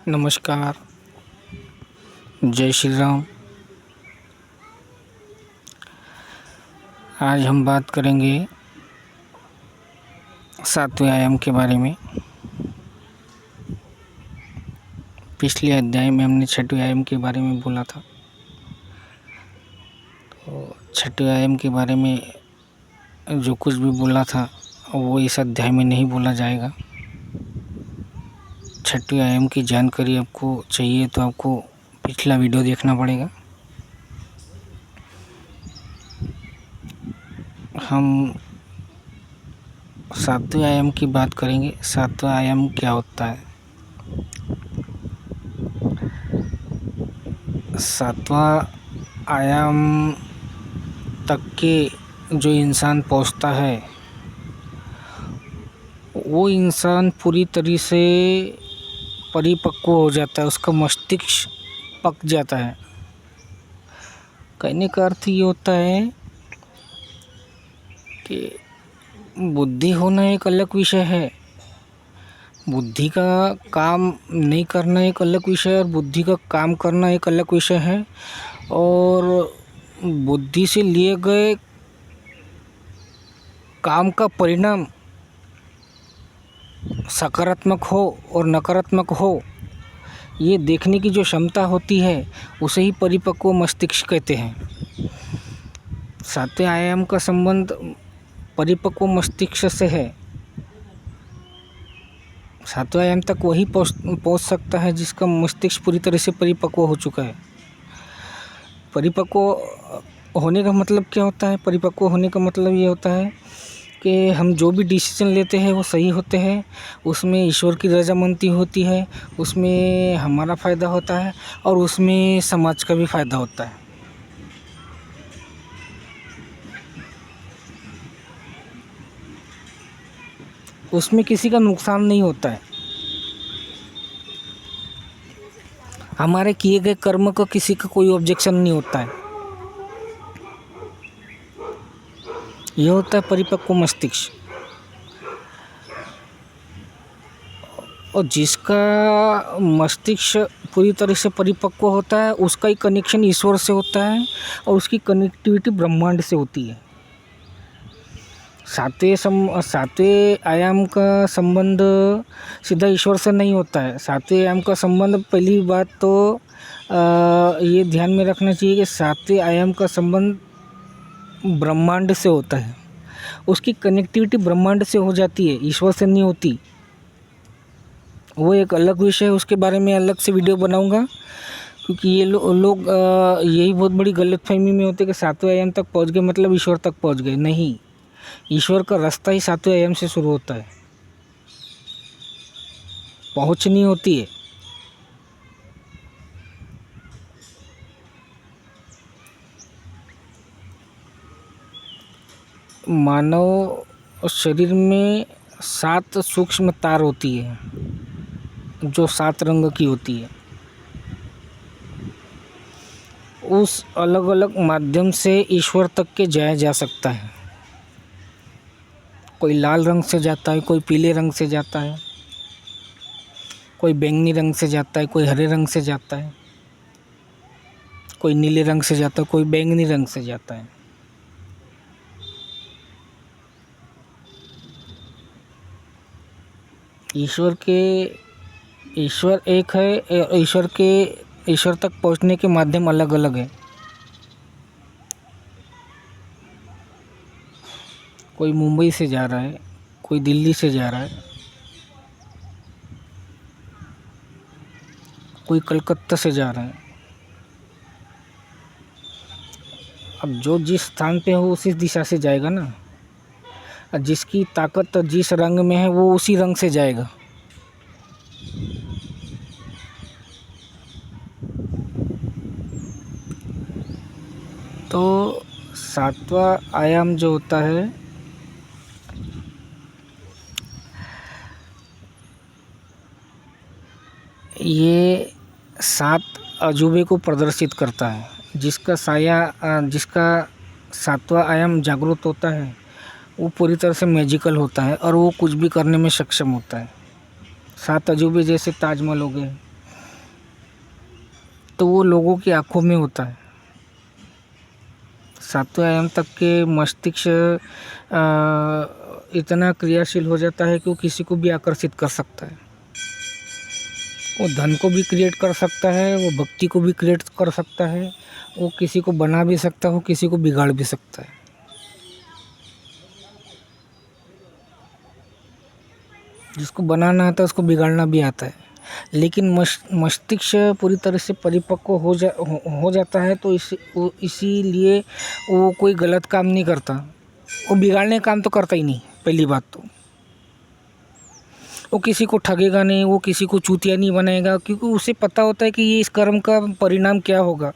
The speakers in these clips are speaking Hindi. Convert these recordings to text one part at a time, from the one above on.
नमस्कार। जय श्री राम। आज हम बात करेंगे सातवें आयाम के बारे में। पिछले अध्याय में हमने छठवें आयाम के बारे में बोला था, तो छठवें आयाम के बारे में जो कुछ भी बोला था वो इस अध्याय में नहीं बोला जाएगा। छठवें आयाम की जानकारी आपको चाहिए तो आपको पिछला वीडियो देखना पड़ेगा। हम सातवें आयाम की बात करेंगे। सातवां आयाम क्या होता है? सातवां आयाम तक के जो इंसान पहुंचता है वो इंसान पूरी तरह से परिपक्व हो जाता है, उसका मस्तिष्क पक जाता है। कहने का अर्थ ये होता है कि बुद्धि होना एक अलग विषय है, बुद्धि का काम नहीं करना एक अलग विषय है और बुद्धि का काम करना एक अलग विषय है। और बुद्धि से लिए गए काम का परिणाम सकारात्मक हो और नकारात्मक हो, ये देखने की जो क्षमता होती है उसे ही परिपक्व मस्तिष्क कहते हैं। सातवें आयाम का संबंध परिपक्व मस्तिष्क से है। सातवें आयाम तक वही पहुंच सकता है जिसका मस्तिष्क पूरी तरह से परिपक्व हो चुका है। परिपक्व होने का मतलब क्या होता है? परिपक्व होने का मतलब ये होता है कि हम जो भी डिसीजन लेते हैं वो सही होते हैं, उसमें ईश्वर की रजामंदी होती है, उसमें हमारा फ़ायदा होता है और उसमें समाज का भी फ़ायदा होता है। उसमें किसी का नुकसान नहीं होता है। हमारे किए गए कर्म का किसी का कोई ऑब्जेक्शन नहीं होता है। यह होता है परिपक्व मस्तिष्क। और जिसका मस्तिष्क पूरी तरह से परिपक्व होता है उसका ही कनेक्शन ईश्वर से होता है और उसकी कनेक्टिविटी ब्रह्मांड से होती है। सातवें आयाम का संबंध सीधा ईश्वर से नहीं होता है। सातवें आयाम का संबंध, पहली बात तो ये ध्यान में रखना चाहिए कि सातवें आयाम का संबंध ब्रह्मांड से होता है। उसकी कनेक्टिविटी ब्रह्मांड से हो जाती है, ईश्वर से नहीं होती। वो एक अलग विषय है, उसके बारे में अलग से वीडियो बनाऊंगा। क्योंकि ये लोग यही बहुत बड़ी गलतफहमी में होते हैं कि सातवें आयाम तक पहुंच गए मतलब ईश्वर तक पहुंच गए। नहीं, ईश्वर का रास्ता ही सातवें आयाम से शुरू होता है, पहुंचनी होती है। मानव शरीर में 7 सूक्ष्म तार होती है जो 7 रंग की होती है। उस अलग अलग माध्यम से ईश्वर तक के जाया जा सकता है। कोई लाल रंग से जाता है, कोई पीले रंग से जाता है, कोई बैंगनी रंग से जाता है, कोई हरे रंग से जाता है, कोई नीले रंग से जाता है, कोई बैंगनी रंग से जाता है। ईश्वर एक है। ईश्वर तक पहुंचने के माध्यम अलग अलग है। कोई मुंबई से जा रहा है, कोई दिल्ली से जा रहा है, कोई कलकत्ता से जा रहा है। अब जो जिस स्थान पे हो उसी दिशा से जाएगा ना। और जिसकी ताकत जिस रंग में है वो उसी रंग से जाएगा। तो सातवां आयाम जो होता है ये 7 अजूबे को प्रदर्शित करता है। जिसका सातवां आयाम जागृत होता है वो पूरी तरह से मैजिकल होता है और वो कुछ भी करने में सक्षम होता है। 7 अजूबे जैसे ताजमहल हो गए, तो वो लोगों की आँखों में होता है। सातवें आयाम तक के मस्तिष्क इतना क्रियाशील हो जाता है कि वो किसी को भी आकर्षित कर सकता है। वो धन को भी क्रिएट कर सकता है, वो भक्ति को भी क्रिएट कर सकता है, वो किसी को बना भी सकता है, वो किसी को बिगाड़ भी सकता है। जिसको बनाना आता है उसको बिगाड़ना भी आता है। लेकिन मस्तिष्क पूरी तरह से परिपक्व हो जाता है तो इसीलिए वो कोई गलत काम नहीं करता। वो बिगाड़ने काम तो करता ही नहीं। पहली बात तो वो किसी को ठगेगा नहीं, वो किसी को चूतिया नहीं बनाएगा, क्योंकि उसे पता होता है कि ये इस कर्म का परिणाम क्या होगा,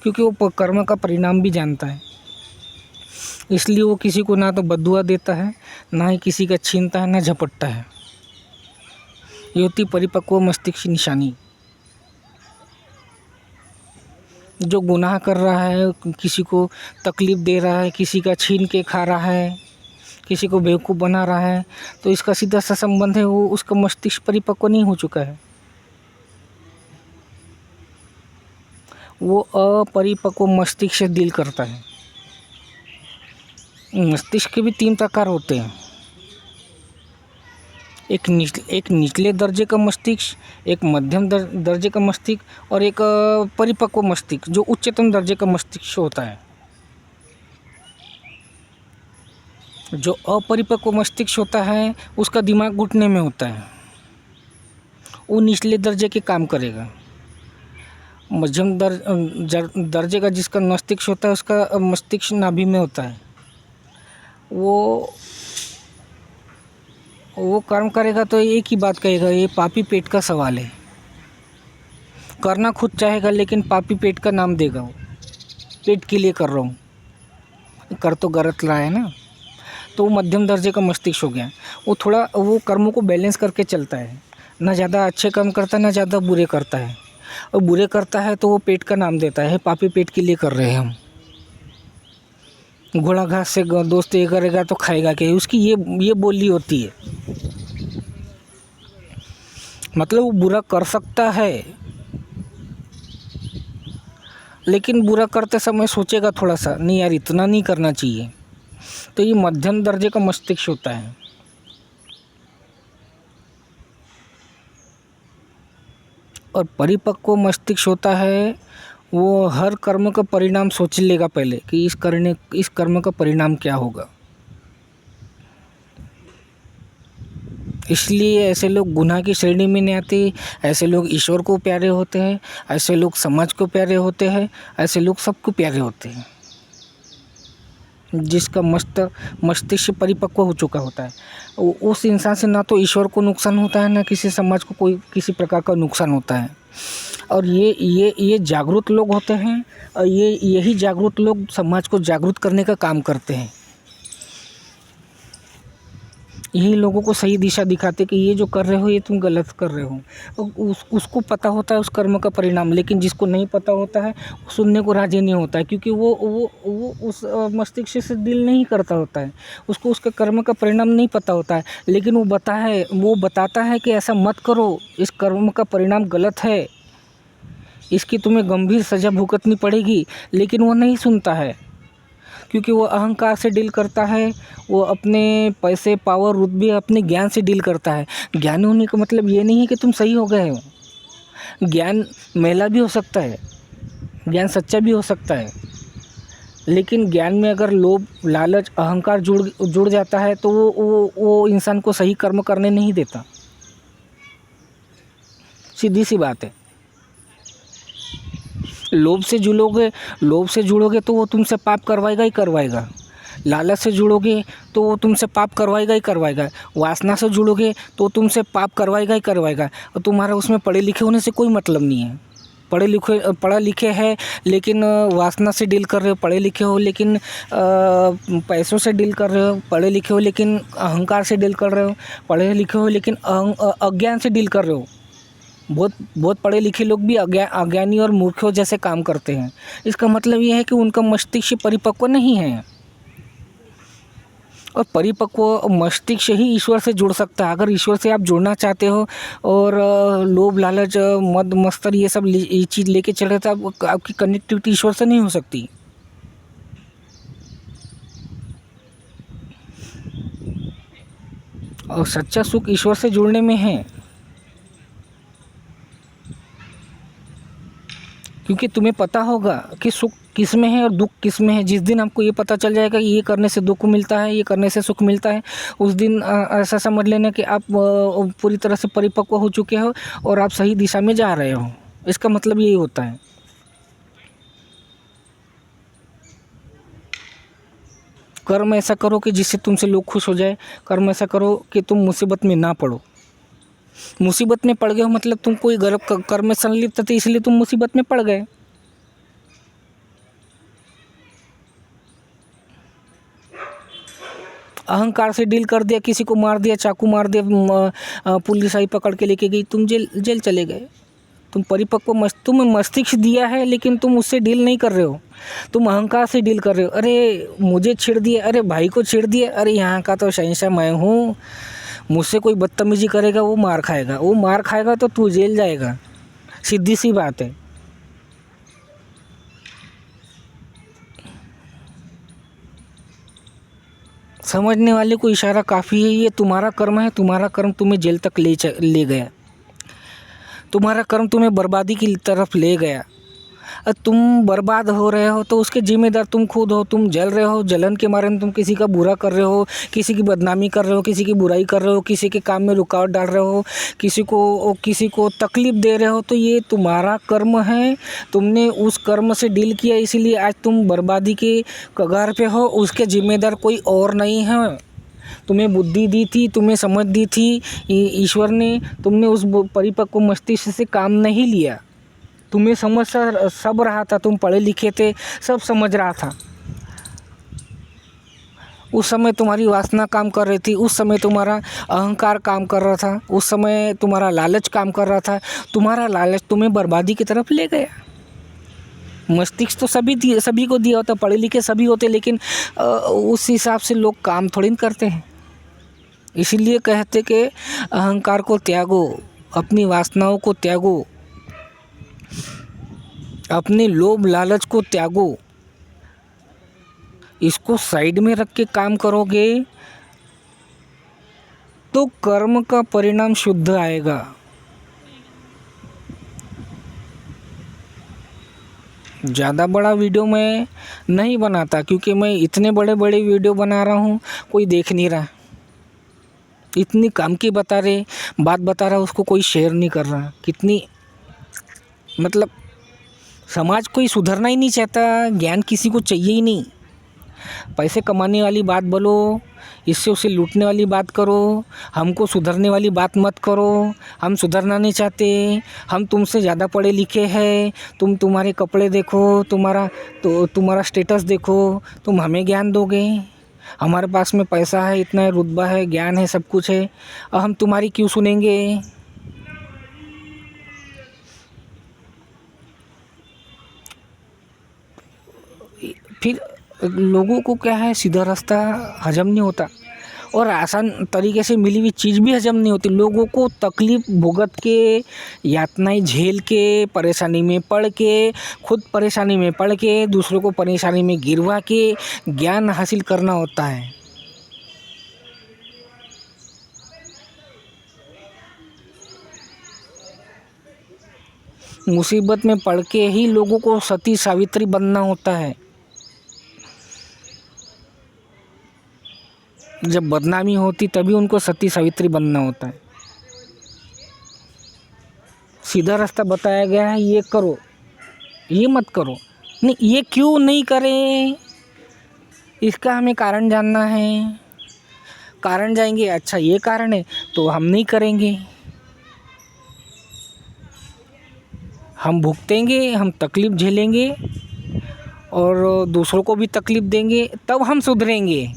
क्योंकि वो कर्म का परिणाम भी जानता है। इसलिए वो किसी को ना तो बद्दुआ देता है, ना ही किसी का छीनता है, ना झपटता है। ये होती परिपक्व मस्तिष्क की निशानी। जो गुनाह कर रहा है, किसी को तकलीफ़ दे रहा है, किसी का छीन के खा रहा है, किसी को बेवकूफ़ बना रहा है, तो इसका सीधा सा संबंध है वो उसका मस्तिष्क परिपक्व नहीं हो चुका है। वो अपरिपक्व मस्तिष्क से डील करता है। मस्तिष्क के भी 3 प्रकार होते हैं। एक निचले दर्जे का मस्तिष्क, एक मध्यम दर्जे का मस्तिष्क और एक परिपक्व मस्तिष्क जो उच्चतम दर्जे का मस्तिष्क होता है। जो अपरिपक्व मस्तिष्क होता है उसका दिमाग घुटने में होता है, वो निचले दर्जे के काम करेगा। मध्यम दर्जे का जिसका मस्तिष्क होता है उसका मस्तिष्क नाभि में होता है। वो कर्म करेगा तो एक ही बात कहेगा, ये पापी पेट का सवाल है। करना खुद चाहेगा लेकिन पापी पेट का नाम देगा। वो पेट के लिए कर रहा हूँ, कर तो गलत रहा है ना। तो वो मध्यम दर्जे का मस्तिष्क हो गया। वो कर्मों को बैलेंस करके चलता है, ना ज़्यादा अच्छे काम करता है ना ज़्यादा बुरे करता है। और बुरे करता है तो वो पेट का नाम देता है, पापी पेट के लिए कर रहे हैं हम। घोड़ा घास से दोस्त ये करेगा तो खाएगा क्या, उसकी ये बोली होती है। मतलब वो बुरा कर सकता है लेकिन बुरा करते समय सोचेगा थोड़ा सा, नहीं यार इतना नहीं करना चाहिए। तो ये मध्यम दर्जे का मस्तिष्क होता है। और परिपक्व मस्तिष्क होता है वो हर कर्म का परिणाम सोच लेगा पहले कि इस कर्म का परिणाम क्या होगा। इसलिए ऐसे लोग गुनाह की श्रेणी में नहीं आते। ऐसे लोग ईश्वर को प्यारे होते हैं, ऐसे लोग समाज को प्यारे होते हैं, ऐसे लोग सबको प्यारे होते हैं। जिसका मस्तिष्क परिपक्व हो चुका होता है उस इंसान से ना तो ईश्वर को नुकसान होता है, ना किसी समाज को कोई किसी प्रकार का नुकसान होता है। और ये जागरूक लोग होते हैं और यही जागरूक लोग समाज को जागरूक करने का काम करते हैं। यही लोगों को सही दिशा दिखाते कि ये जो कर रहे हो ये तुम गलत कर रहे हो। उसको पता होता है उस कर्म का परिणाम, लेकिन जिसको नहीं पता होता है वो सुनने को राजी नहीं होता है, क्योंकि वो उस मस्तिष्क से डील नहीं करता होता है। उसको उसके कर्म का परिणाम नहीं पता होता है, लेकिन वो बताता है कि ऐसा मत करो, इस कर्म का परिणाम गलत है, इसकी तुम्हें गंभीर सज़ा भुगतनी पड़ेगी। लेकिन वो नहीं सुनता है, क्योंकि वो अहंकार से डील करता है। वो अपने पैसे, पावर, रुतबे, अपने ज्ञान से डील करता है। ज्ञानी होने का मतलब ये नहीं है कि तुम सही हो गए हो। ज्ञान मैला भी हो सकता है, ज्ञान सच्चा भी हो सकता है, लेकिन ज्ञान में अगर लोभ, लालच, अहंकार जुड़ जाता है तो वो इंसान को सही कर्म करने नहीं देता। सीधी सी बात है। लोभ से जुड़ोगे तो वो तुमसे पाप करवाएगा ही करवाएगा। लालच से जुड़ोगे तो वो तुमसे पाप करवाएगा ही करवाएगा। वासना से जुड़ोगे तो तुमसे पाप करवाएगा ही करवाएगा। और तुम्हारा उसमें पढ़े लिखे होने से कोई मतलब नहीं है। पढ़ा लिखे है लेकिन वासना से डील कर रहे हो, पढ़े लिखे हो लेकिन पैसों से डील कर रहे हो, पढ़े लिखे हो लेकिन अहंकार से डील कर रहे हो, पढ़े लिखे हो लेकिन अज्ञान से डील कर रहे हो। बहुत पढ़े लिखे लोग भी अज्ञानी और मूर्खों जैसे काम करते हैं। इसका मतलब यह है कि उनका मस्तिष्क परिपक्व नहीं है और परिपक्व मस्तिष्क ही ईश्वर से जुड़ सकता है। अगर ईश्वर से आप जुड़ना चाहते हो और लोभ लालच मद मत्सर ये सब ये चीज़ लेके चले तो आपकी कनेक्टिविटी ईश्वर से नहीं हो सकती। और सच्चा सुख ईश्वर से जुड़ने में है, क्योंकि तुम्हें पता होगा कि सुख किस में है और दुख किस में है। जिस दिन आपको ये पता चल जाएगा कि ये करने से दुख मिलता है, ये करने से सुख मिलता है, उस दिन ऐसा समझ लेना कि आप पूरी तरह से परिपक्व हो चुके हो और आप सही दिशा में जा रहे हो। इसका मतलब यही होता है। कर्म ऐसा करो कि जिससे तुमसे लोग खुश हो जाए। कर्म ऐसा करो कि तुम मुसीबत में ना पड़ो। मुसीबत में पड़ गए हो मतलब तुम कोई गलत कर्म में संलिप्त थे, इसलिए तुम मुसीबत में पड़ गए। अहंकार से डील कर दिया, किसी को मार दिया, चाकू मार दिया, पुलिस आई पकड़ के लेके गई, तुम जेल चले गए। तुम परिपक्व तुम्हें मस्तिष्क दिया है लेकिन तुम उससे डील नहीं कर रहे हो, तुम अहंकार से डील कर रहे हो। अरे मुझे छेड़ दिया, अरे भाई को छेड़ दिया, अरे यहाँ का तो शहंशाह मैं हूँ, मुझसे कोई बदतमीजी करेगा वो मार खाएगा, वो मार खाएगा तो तू जेल जाएगा। सीधी सी बात है। समझने वाले को इशारा काफ़ी है। ये तुम्हारा कर्म है, तुम्हारा कर्म तुम्हें जेल तक ले गया, तुम्हारा कर्म तुम्हें बर्बादी की तरफ ले गया। तुम बर्बाद हो रहे हो तो उसके जिम्मेदार तुम खुद हो। तुम जल रहे हो, जलन के मारे में तुम किसी का बुरा कर रहे हो, किसी की बदनामी कर रहे हो, किसी की बुराई कर रहे हो, किसी के काम में रुकावट डाल रहे हो, किसी को तकलीफ़ दे रहे हो, तो ये तुम्हारा कर्म है। तुमने उस कर्म से डील किया, इसीलिए आज तुम बर्बादी के कगार पे हो। उसके जिम्मेदार कोई और नहीं है। तुम्हें बुद्धि दी थी, तुम्हें समझ दी थी ईश्वर ने, तुमने उस परिपक्व मस्तिष्क से काम नहीं लिया। तुम्हें समझ सब रहा था, तुम पढ़े लिखे थे, सब समझ रहा था। उस समय तुम्हारी वासना काम कर रही थी, उस समय तुम्हारा अहंकार काम कर रहा था, उस समय तुम्हारा लालच काम कर रहा था। तुम्हारा लालच तुम्हें बर्बादी की तरफ ले गया। मस्तिष्क तो सभी को दिया होता, पढ़े लिखे सभी होते, लेकिन उस हिसाब से लोग काम थोड़ी न करते हैं। इसीलिए कहते कि अहंकार को त्यागो, अपनी वासनाओं को त्यागो, अपने लोभ लालच को त्यागो। इसको साइड में रख के काम करोगे तो कर्म का परिणाम शुद्ध आएगा। ज़्यादा बड़ा वीडियो मैं नहीं बनाता, क्योंकि मैं इतने बड़े बड़े वीडियो बना रहा हूँ, कोई देख नहीं रहा। इतनी काम की बात बता रहा, उसको कोई शेयर नहीं कर रहा। कितनी मतलब समाज कोई सुधरना ही नहीं चाहता, ज्ञान किसी को चाहिए ही नहीं। पैसे कमाने वाली बात बोलो, इससे उसे लूटने वाली बात करो, हमको सुधरने वाली बात मत करो। हम सुधरना नहीं चाहते, हम तुमसे ज़्यादा पढ़े लिखे हैं। तुम्हारे कपड़े देखो, तुम्हारा स्टेटस देखो, तुम हमें ज्ञान दोगे। हमारे पास में पैसा है, इतना है, रुतबा है, ज्ञान है, सब कुछ है, और हम तुम्हारी क्यों सुनेंगे। फिर लोगों को क्या है, सीधा रास्ता हजम नहीं होता और आसान तरीके से मिली हुई चीज़ भी हजम नहीं होती। लोगों को तकलीफ़ भुगत के, यातनाएं झेल के, परेशानी में पड़ के, खुद परेशानी में पड़ के, दूसरों को परेशानी में गिरवा के ज्ञान हासिल करना होता है। मुसीबत में पड़ के ही लोगों को सती सावित्री बनना होता है। जब बदनामी होती तभी उनको सती सावित्री बनना होता है। सीधा रास्ता बताया गया है, ये करो, ये मत करो। नहीं, ये क्यों नहीं करें, इसका हमें कारण जानना है। कारण जाएंगे, अच्छा ये कारण है तो हम नहीं करेंगे, हम भुगतेंगे, हम तकलीफ़ झेलेंगे और दूसरों को भी तकलीफ़ देंगे, तब हम सुधरेंगे।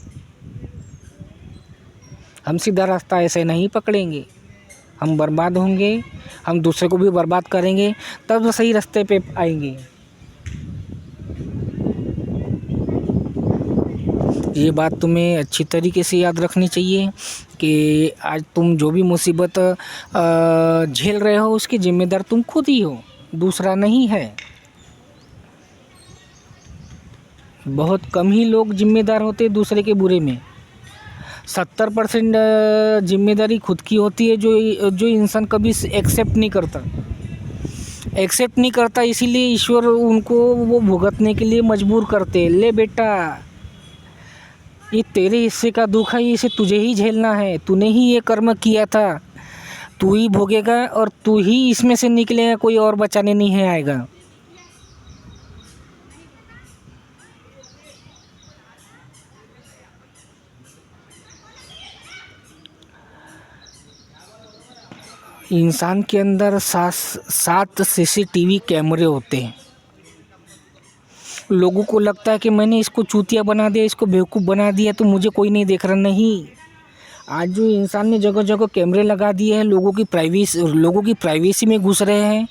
हम सीधा रास्ता ऐसे नहीं पकड़ेंगे, हम बर्बाद होंगे, हम दूसरे को भी बर्बाद करेंगे, तब सही रास्ते पे आएंगे। ये बात तुम्हें अच्छी तरीके से याद रखनी चाहिए कि आज तुम जो भी मुसीबत झेल रहे हो उसकी जिम्मेदार तुम खुद ही हो, दूसरा नहीं है। बहुत कम ही लोग जिम्मेदार होते दूसरे के बुरे में। 70% जिम्मेदारी खुद की होती है, जो जो इंसान कभी एक्सेप्ट नहीं करता, इसीलिए ईश्वर उनको वो भुगतने के लिए मजबूर करते। ले बेटा, ये तेरे हिस्से का दुख है, इसे तुझे ही झेलना है, तूने ही ये कर्म किया था, तू ही भोगेगा और तू ही इसमें से निकलेगा, कोई और बचाने नहीं है आएगा। इंसान के अंदर 7 सीसीटीवी कैमरे होते हैं। लोगों को लगता है कि मैंने इसको चूतिया बना दिया, इसको बेवकूफ़ बना दिया, तो मुझे कोई नहीं देख रहा। नहीं, आज जो इंसान ने जगह जगह कैमरे लगा दिए हैं, लोगों की प्राइवेसी में घुस रहे हैं,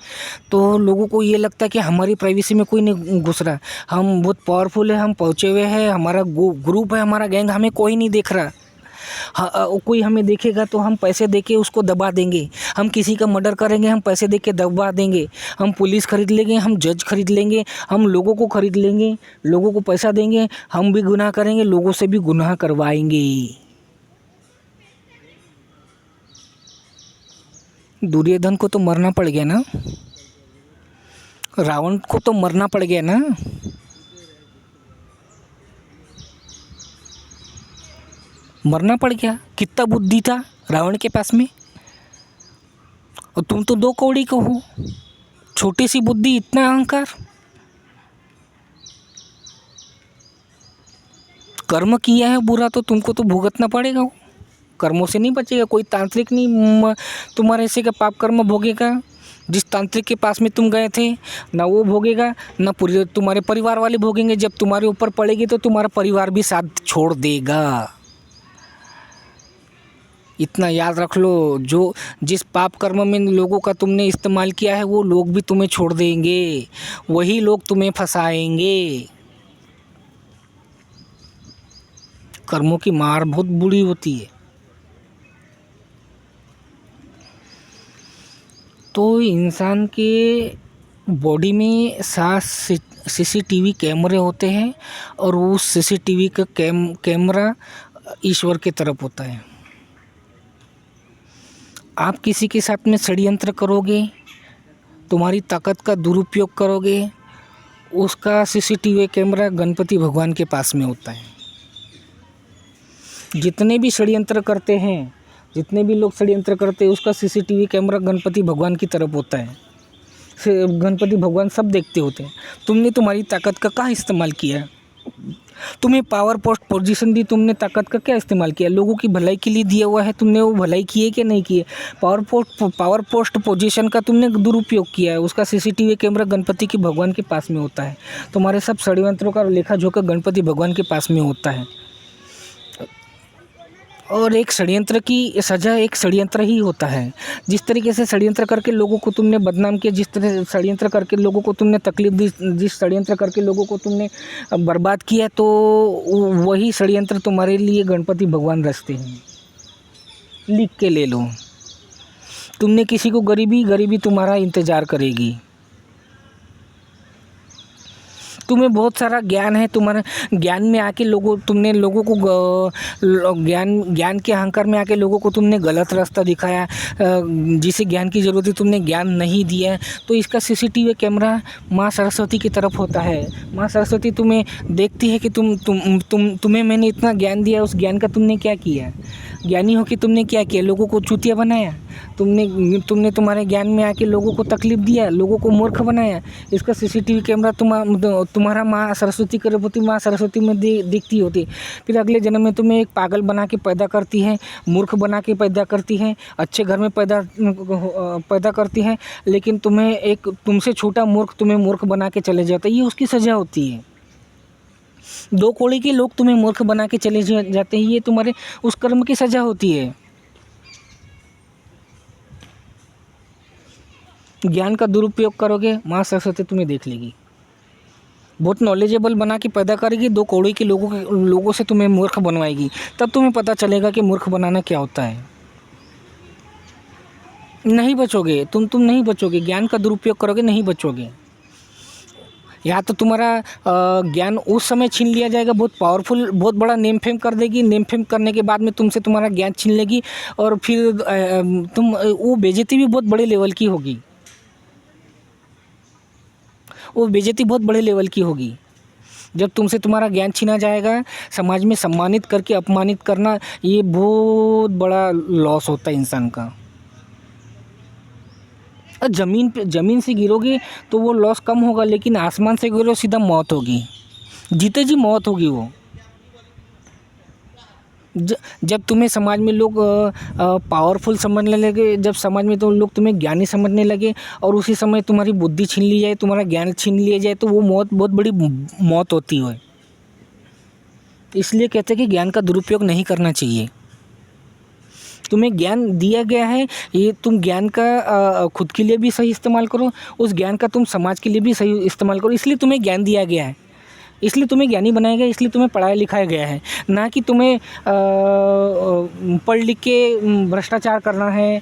तो लोगों को ये लगता है कि हमारी प्राइवेसी में कोई नहीं घुस रहा, हम बहुत पावरफुल है, हम पहुँचे हुए हैं, हमारा ग्रुप है, हमारा गैंग, हमें कोई नहीं देख रहा। कोई हमें देखेगा तो हम पैसे देके उसको दबा देंगे, हम किसी का मर्डर करेंगे, हम पैसे देके दबा देंगे, हम पुलिस खरीद लेंगे, हम जज खरीद लेंगे, हम लोगों को खरीद लेंगे, लोगों को पैसा देंगे, हम भी गुनाह करेंगे, लोगों से भी गुनाह करवाएंगे। दुर्योधन को तो मरना पड़ गया ना, रावण को तो मरना पड़ गया ना। मरना पड़ गया, कितना बुद्धि था रावण के पास में, और तुम तो 2 कौड़ी को हो, छोटी सी बुद्धि, इतना अहंकार। कर्म किया है बुरा तो तुमको तो भुगतना पड़ेगा, वो कर्मों से नहीं बचेगा। कोई तांत्रिक नहीं तुम्हारे ऐसे का पाप कर्म भोगेगा। जिस तांत्रिक के पास में तुम गए थे, ना वो भोगेगा, ना पूरे तुम्हारे परिवार वाले भोगेंगे। जब तुम्हारे ऊपर पड़ेगी तो तुम्हारा परिवार भी साथ छोड़ देगा। इतना याद रख लो, जिस पाप कर्म में लोगों का तुमने इस्तेमाल किया है, वो लोग भी तुम्हें छोड़ देंगे, वही लोग तुम्हें फंसाएंगे। कर्मों की मार बहुत बुरी होती है। तो इंसान के बॉडी में 7 सीसीटीवी कैमरे होते हैं, और वो सीसीटीवी का कैमरा ईश्वर की तरफ होता है। आप किसी के साथ में षड्यंत्र करोगे, तुम्हारी ताकत का दुरुपयोग करोगे, उसका सीसीटीवी कैमरा गणपति भगवान के पास में होता है। जितने भी षड्यंत्र करते हैं, जितने भी लोग षड्यंत्र करते हैं, उसका सीसीटीवी कैमरा गणपति भगवान की तरफ होता है। गणपति भगवान सब देखते होते हैं। तुमने तुम्हारी ताकत का कहाँ इस्तेमाल किया, तुम्हें पावर पोस्ट पोजीशन दी, तुमने ताकत का क्या इस्तेमाल किया, लोगों की भलाई के लिए दिया हुआ है, तुमने वो भलाई की है कि नहीं की है। पावर पोस्ट पोजीशन का तुमने दुरुपयोग किया है, उसका सीसीटीवी कैमरा गणपति के भगवान के पास में होता है। तुम्हारे सब षड्यंत्रों का लेखा जोखा गणपति भगवान के पास में होता है। और एक षड्यंत्र की सज़ा एक षड्यंत्र ही होता है। जिस तरीके से षड्यंत्र करके लोगों को तुमने बदनाम किया, जिस तरह षड्यंत्र करके लोगों को तुमने तकलीफ दी, जिस षड्यंत्र करके लोगों को तुमने बर्बाद किया, तो वही षड्यंत्र तुम्हारे लिए गणपति भगवान रचते हैं। लिख के ले लो, तुमने किसी को गरीबी तुम्हारा इंतज़ार करेगी। तुम्हें बहुत सारा ज्ञान है, तुम्हारे ज्ञान में आके तुमने लोगों को ज्ञान के अहंकार में आके लोगों को तुमने गलत रास्ता दिखाया, जिसे ज्ञान की ज़रूरत है तुमने ज्ञान नहीं दिया। तो इसका सीसीटीवी कैमरा माँ सरस्वती की तरफ होता है। माँ सरस्वती तुम्हें देखती है कि तुम्हें मैंने इतना ज्ञान दिया, उस ज्ञान का तुमने क्या किया। ज्ञानी हो कि तुमने क्या किया, लोगों को चूतिया बनाया। तुमने तुम्हारे ज्ञान में आके लोगों को तकलीफ दिया, लोगों को मूर्ख बनाया। इसका सीसीटीवी कैमरा तुम्हारा माँ सरस्वती गर्भवती माँ सरस्वती में दिखती होती। फिर अगले जन्म में तुम्हें एक पागल बना के पैदा करती है, मूर्ख बना के पैदा करती है, अच्छे घर में पैदा करती है, लेकिन तुमसे छोटा मूर्ख तुम्हें मूर्ख बना के चले जाता है। ये उसकी सज़ा होती है। 2 कौड़ी के लोग तुम्हें मूर्ख बना के चले जाते हैं, ये तुम्हारे उस कर्म की सज़ा होती है। ज्ञान का दुरुपयोग करोगे, माँ सरस्वती तुम्हें देख लेगी। बहुत नॉलेजेबल बना के पैदा करेगी, दो कौड़ी के लोगों से तुम्हें मूर्ख बनवाएगी। तब तुम्हें पता चलेगा कि मूर्ख बनाना क्या होता है। नहीं बचोगे, तुम नहीं बचोगे, ज्ञान का दुरुपयोग करोगे, नहीं बचोगे। या तो तुम्हारा ज्ञान उस समय छीन लिया जाएगा, बहुत पावरफुल, बहुत बड़ा नेम फेम कर देगी, नेम फेम करने के बाद में तुमसे तुम्हारा ज्ञान छीन लेगी, और फिर तुम वो बेइज्जती भी बहुत बड़े लेवल की होगी, वो बेइज्जती बहुत बड़े लेवल की होगी। जब तुमसे तुम्हारा ज्ञान छीना जाएगा, समाज में सम्मानित करके अपमानित करना, ये बहुत बड़ा लॉस होता है इंसान का। ज़मीन से गिरोगे तो वो लॉस कम होगा, लेकिन आसमान से गिरो सीधा मौत होगी, जीते जी मौत होगी वो। जब तुम्हें समाज में लोग पावरफुल समझने लगे, जब समाज में तो लोग तुम्हें ज्ञानी समझने लगे, और उसी समय तुम्हारी बुद्धि छीन ली जाए, तुम्हारा ज्ञान छीन लिया जाए, तो वो मौत बहुत बड़ी मौत होती है। इसलिए कहते हैं कि ज्ञान का दुरुपयोग नहीं करना चाहिए। तुम्हें ज्ञान दिया गया है, ये तुम ज्ञान का खुद के लिए भी सही इस्तेमाल करो, उस ज्ञान का तुम समाज के लिए भी सही इस्तेमाल करो। इसलिए तुम्हें ज्ञान दिया गया है, इसलिए तुम्हें ज्ञानी बनाया गया, इसलिए तुम्हें पढ़ाया लिखाया गया है, ना कि तुम्हें पढ़ लिख के भ्रष्टाचार करना है,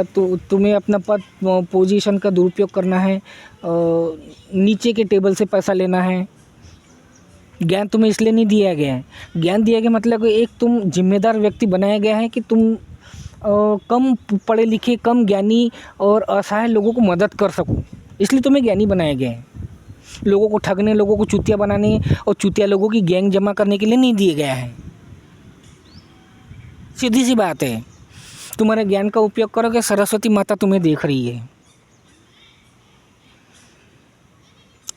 तो तुम्हें अपना पद पोजीशन का दुरुपयोग करना है, नीचे के टेबल से पैसा लेना है। ज्ञान तुम्हें इसलिए नहीं दिया गया है। ज्ञान दिया गया मतलब एक तुम जिम्मेदार व्यक्ति बनाया गया है कि तुम कम पढ़े लिखे, कम ज्ञानी और असहाय लोगों को मदद कर सको, इसलिए तुम्हें ज्ञानी बनाया गया है। लोगों को ठगने, लोगों को चूतिया बनाने और चूतिया लोगों की गैंग जमा करने के लिए नहीं दिया गया है। सीधी सी बात है। तुम्हारे ज्ञान का उपयोग करोगे, सरस्वती माता तुम्हें देख रही है।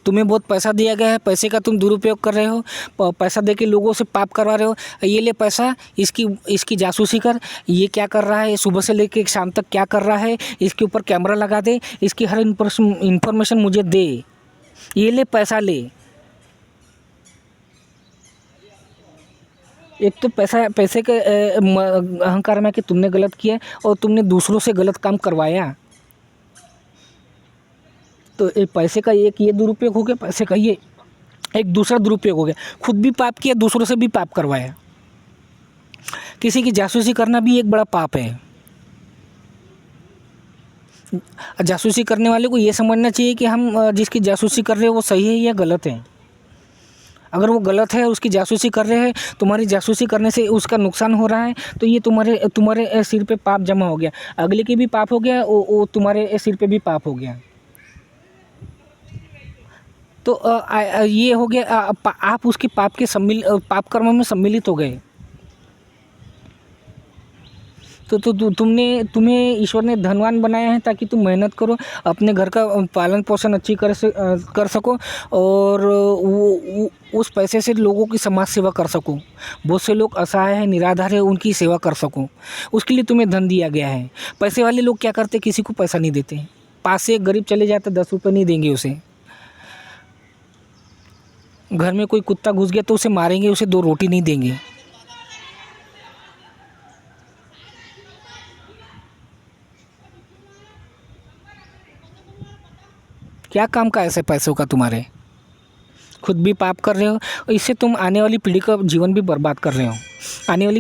तुम्हें बहुत पैसा दिया गया है, पैसे का तुम दुरुपयोग कर रहे हो, पैसा दे के लोगों से पाप करवा रहे हो। ये ले पैसा, इसकी जासूसी कर, ये क्या कर रहा है, सुबह से लेकर शाम तक क्या कर रहा है, इसके ऊपर कैमरा लगा दे, इसकी हर इन्फॉर्मेशन मुझे दे, ये ले पैसा ले। एक तो पैसे के अहंकार में कि तुमने गलत किया और तुमने दूसरों से गलत काम करवाया, तो एक पैसे का एक ये दुरुपयोग हो गया, पैसे का ये एक दूसरा दुरुपयोग हो गया। खुद भी पाप किया, दूसरों से भी पाप करवाया। किसी की जासूसी करना भी एक बड़ा पाप है। जासूसी करने वाले को ये समझना चाहिए कि हम जिसकी जासूसी कर रहे हैं वो सही है या गलत है। अगर वो गलत है, उसकी जासूसी कर रहे हैं, तुम्हारी जासूसी करने से उसका नुकसान हो रहा है, तो ये तुम्हारे सिर पे पाप जमा हो गया। अगले के भी पाप हो गया, वो तुम्हारे सिर पे भी पाप हो गया। तो ये हो गया, आप उसके पाप कर्म में सम्मिलित हो गए। तो तुम्हें ईश्वर ने धनवान बनाया है ताकि तुम मेहनत करो, अपने घर का पालन पोषण अच्छी कर सको, और उस पैसे से लोगों की समाज सेवा कर सको। बहुत से लोग असहाय हैं, निराधार है, उनकी सेवा कर सको, उसके लिए तुम्हें धन दिया गया है। पैसे वाले लोग क्या करते, किसी को पैसा नहीं देते। पास से एक गरीब चले जाते, 10 रुपये नहीं देंगे उसे। घर में कोई कुत्ता घुस गया तो उसे मारेंगे, उसे 2 रोटी नहीं देंगे। क्या काम का ऐसे पैसों का तुम्हारे? खुद भी पाप कर रहे हो, और इससे तुम आने वाली पीढ़ी का जीवन भी बर्बाद कर रहे हो। आने वाली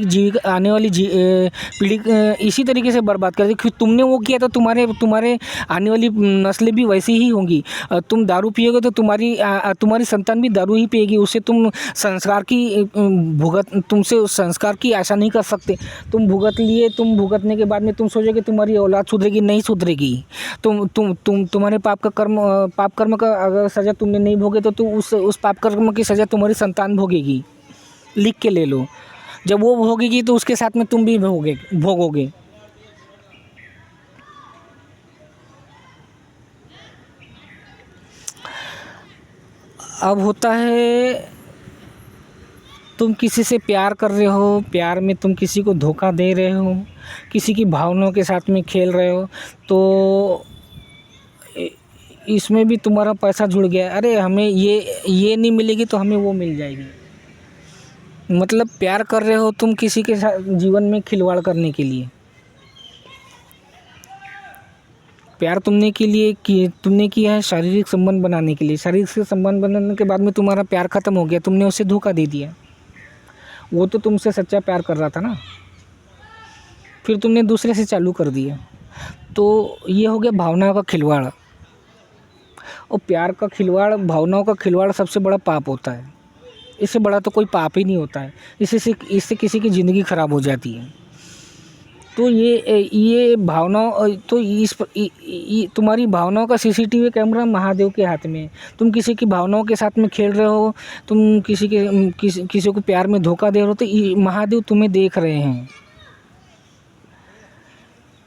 पीढ़ी इसी तरीके से बर्बाद कर रही, क्योंकि तुमने वो किया तो तुम्हारे आने वाली नस्लें भी वैसी ही होंगी। तुम दारू पियोगे तो तुम्हारी संतान भी दारू ही पिएगी। उससे तुमसे उस संस्कार की आशा नहीं कर सकते। तुम भुगतने के बाद में तुम सोचोगे तुम्हारी औलाद सुधरेगी, नहीं सुधरेगी। तुम्हारे पाप कर्म का अगर सज़ा तुमने नहीं भोगे तो उस पाप कर्म की सज़ा तुम्हारी संतान भोगेगी। लिख के ले लो, जब वो भोगेगी तो उसके साथ में तुम भी भोगोगे। अब होता है, तुम किसी से प्यार कर रहे हो, प्यार में तुम किसी को धोखा दे रहे हो, किसी की भावनाओं के साथ में खेल रहे हो, तो इसमें भी तुम्हारा पैसा जुड़ गया। अरे हमें ये नहीं मिलेगी तो हमें वो मिल जाएगी। मतलब प्यार कर रहे हो तुम किसी के साथ जीवन में खिलवाड़ करने के लिए। प्यार तुमने किया है शारीरिक संबंध बनाने के लिए। शारीरिक से संबंध बनाने के बाद में तुम्हारा प्यार ख़त्म हो गया, तुमने उसे धोखा दे दिया। वो तो तुमसे सच्चा प्यार कर रहा था ना, फिर तुमने दूसरे से चालू कर दिया। तो ये हो गया भावनाओं का खिलवाड़। और प्यार का खिलवाड़, भावनाओं का खिलवाड़ सबसे बड़ा पाप होता है। इससे बड़ा तो कोई पाप ही नहीं होता है। इससे किसी की ज़िंदगी ख़राब हो जाती है। तो ये भावनाओं तो तुम्हारी भावनाओं का सीसीटीवी कैमरा महादेव के हाथ में है। तुम किसी की भावनाओं के साथ में खेल रहे हो, तुम किसी को प्यार में धोखा दे रहे हो, तो महादेव तुम्हें देख रहे हैं।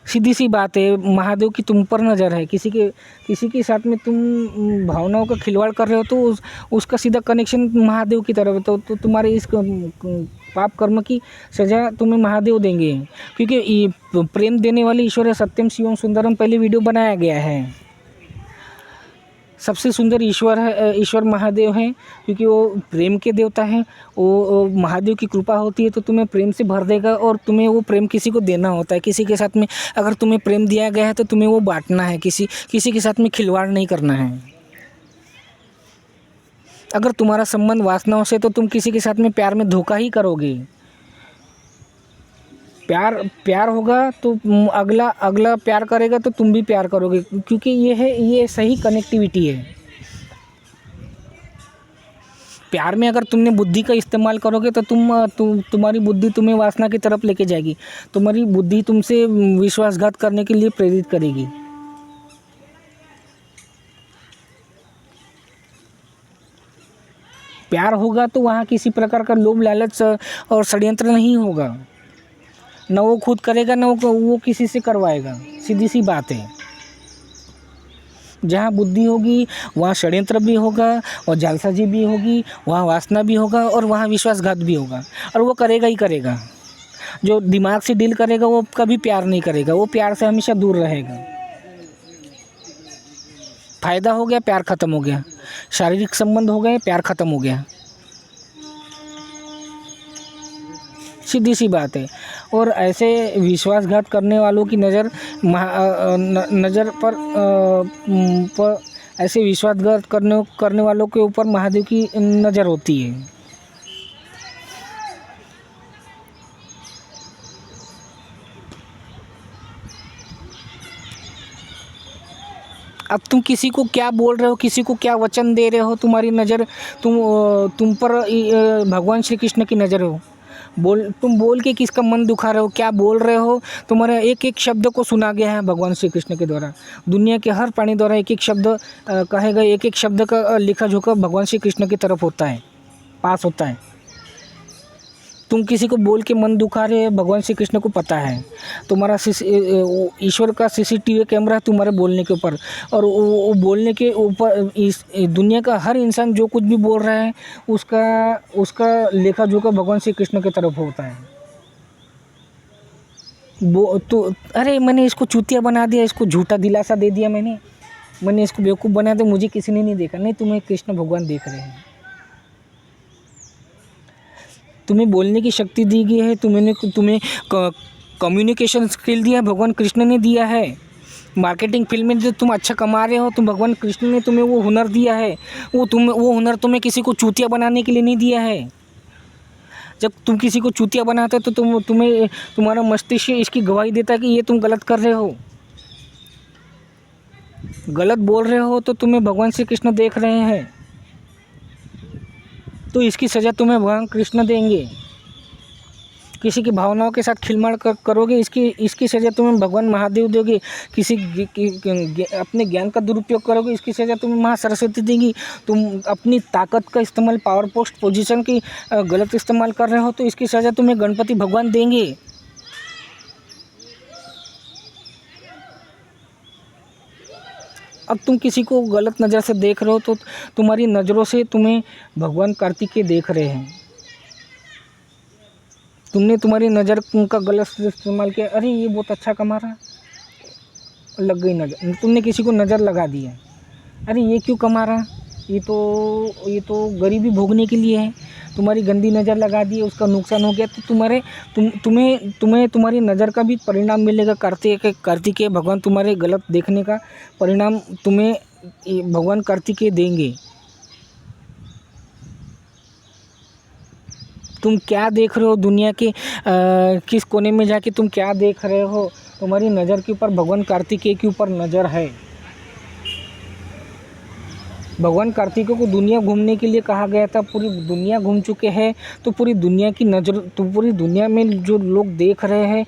सीधी सी बात है, महादेव की तुम पर नज़र है। किसी के साथ में तुम भावनाओं का खिलवाड़ कर रहे हो तो उसका सीधा कनेक्शन महादेव की तरफ है। तो तुम्हारे इस पाप कर्म की सज़ा तुम्हें महादेव देंगे, क्योंकि ये प्रेम देने वाले ईश्वर है। सत्यम शिवम सुंदरम पहले वीडियो बनाया गया है। सबसे सुंदर ईश्वर है, ईश्वर महादेव हैं, क्योंकि वो प्रेम के देवता हैं। वो महादेव की कृपा होती है तो तुम्हें प्रेम से भर देगा, और तुम्हें वो प्रेम किसी को देना होता है। किसी के साथ में अगर तुम्हें प्रेम दिया गया है तो तुम्हें वो बांटना है, किसी के साथ में खिलवाड़ नहीं करना है। अगर तुम्हारा संबंध वासनाओं से, तो तुम किसी के साथ में प्यार में धोखा ही करोगे। प्यार होगा तो अगला प्यार करेगा तो तुम भी प्यार करोगे, क्योंकि ये सही कनेक्टिविटी है। प्यार में अगर तुमने बुद्धि का इस्तेमाल करोगे तो तुम्हारी बुद्धि तुम्हें वासना की तरफ लेके जाएगी। तुम्हारी बुद्धि तुमसे विश्वासघात करने के लिए प्रेरित करेगी। प्यार होगा तो वहाँ किसी प्रकार का लोभ लालच और षड्यंत्र नहीं होगा। न वो खुद करेगा, न वो किसी से करवाएगा। सीधी सी बात है। जहाँ बुद्धि होगी वहाँ षड्यंत्र भी होगा, और जालसाजी भी होगी, वहाँ वासना भी होगा, और वहाँ विश्वासघात भी होगा। और वो करेगा ही करेगा। जो दिमाग से डील करेगा वो कभी प्यार नहीं करेगा, वो प्यार से हमेशा दूर रहेगा। फ़ायदा हो गया, प्यार ख़त्म हो गया। शारीरिक संबंध हो गए, प्यार ख़त्म हो गया। सीधी सी बात है। और ऐसे विश्वासघात करने वालों की नज़र पर ऐसे विश्वासघात करने वालों के ऊपर महादेव की नज़र होती है। अब तुम किसी को क्या बोल रहे हो, किसी को क्या वचन दे रहे हो, तुम्हारी नज़र तुम पर भगवान श्री कृष्ण की नज़र हो। तुम बोल के किसका मन दुखा रहे हो, क्या बोल रहे हो। तुम्हारे एक एक शब्द को सुना गया है भगवान श्री कृष्ण के द्वारा। दुनिया के हर प्राणी द्वारा एक एक शब्द कहेगा, एक एक शब्द का लिखा जोखा भगवान श्री कृष्ण की तरफ होता है, पास होता है। तुम किसी को बोल के मन दुखा रहे हो, भगवान श्री कृष्ण को पता है। तुम्हारा ईश्वर का सीसीटीवी कैमरा है तुम्हारे बोलने के ऊपर, और वो बोलने के ऊपर इस दुनिया का हर इंसान जो कुछ भी बोल रहा है उसका लेखा जोखा भगवान श्री कृष्ण की तरफ होता है। तो अरे मैंने इसको चूतिया बना दिया, इसको झूठा दिलासा दे दिया, मैंने इसको बेवकूफ़ बना दिया, मुझे किसी ने नहीं देखा। नहीं, तुम्हें कृष्ण भगवान देख रहे हैं। तुम्हें बोलने की शक्ति दी गई है, तुम्हें कम्युनिकेशन स्किल दिया है, भगवान कृष्ण ने दिया है। मार्केटिंग फील्ड में जो तुम अच्छा कमा रहे हो, तुम भगवान कृष्ण ने तुम्हें वो हुनर दिया है। वो हुनर तुम्हें किसी को चूतिया बनाने के लिए नहीं दिया है। जब तुम किसी को चूतिया बनाते हो तो तुम्हारा मस्तिष्क इसकी गवाही देता है कि ये तुम गलत कर रहे हो, गलत बोल रहे हो, तो तुम्हें भगवान श्री कृष्ण देख रहे हैं। तो इसकी सज़ा तुम्हें भगवान कृष्ण देंगे। किसी की भावनाओं के साथ खिलवाड़ करोगे, इसकी सज़ा तुम्हें भगवान महादेव दोगे। अपने ज्ञान का दुरुपयोग करोगे, इसकी सज़ा तुम्हें माँ सरस्वती देंगी। तुम अपनी ताकत का इस्तेमाल, पावर पोस्ट पोजीशन की गलत इस्तेमाल कर रहे हो, तो इसकी सज़ा तुम्हें गणपति भगवान देंगे। अब तुम किसी को गलत नज़र से देख रहे हो तो तुम्हारी नज़रों से तुम्हें भगवान कार्तिकेय देख रहे हैं। तुमने तुम्हारी नज़र का गलत इस्तेमाल किया, अरे ये बहुत अच्छा कमा रहा, लग गई नज़र। तुमने किसी को नज़र लगा दी है, अरे ये क्यों कमा रहा, ये तो गरीबी भोगने के लिए है। तुम्हारी गंदी नज़र लगा दी, उसका नुकसान हो गया, तो तुम्हें तुम्हारी नज़र का भी परिणाम मिलेगा। कार्तिकेय भगवान तुम्हारे गलत देखने का परिणाम तुम्हें भगवान कार्तिकेय देंगे। तुम क्या देख रहे हो दुनिया के किस कोने में जाके तुम क्या देख रहे हो, तुम्हारी नज़र के ऊपर भगवान कार्तिकेय के ऊपर नज़र है। भगवान कार्तिकेय को दुनिया घूमने के लिए कहा गया था, पूरी दुनिया घूम चुके हैं, तो पूरी दुनिया की नज़र, तो पूरी दुनिया में जो लोग देख रहे हैं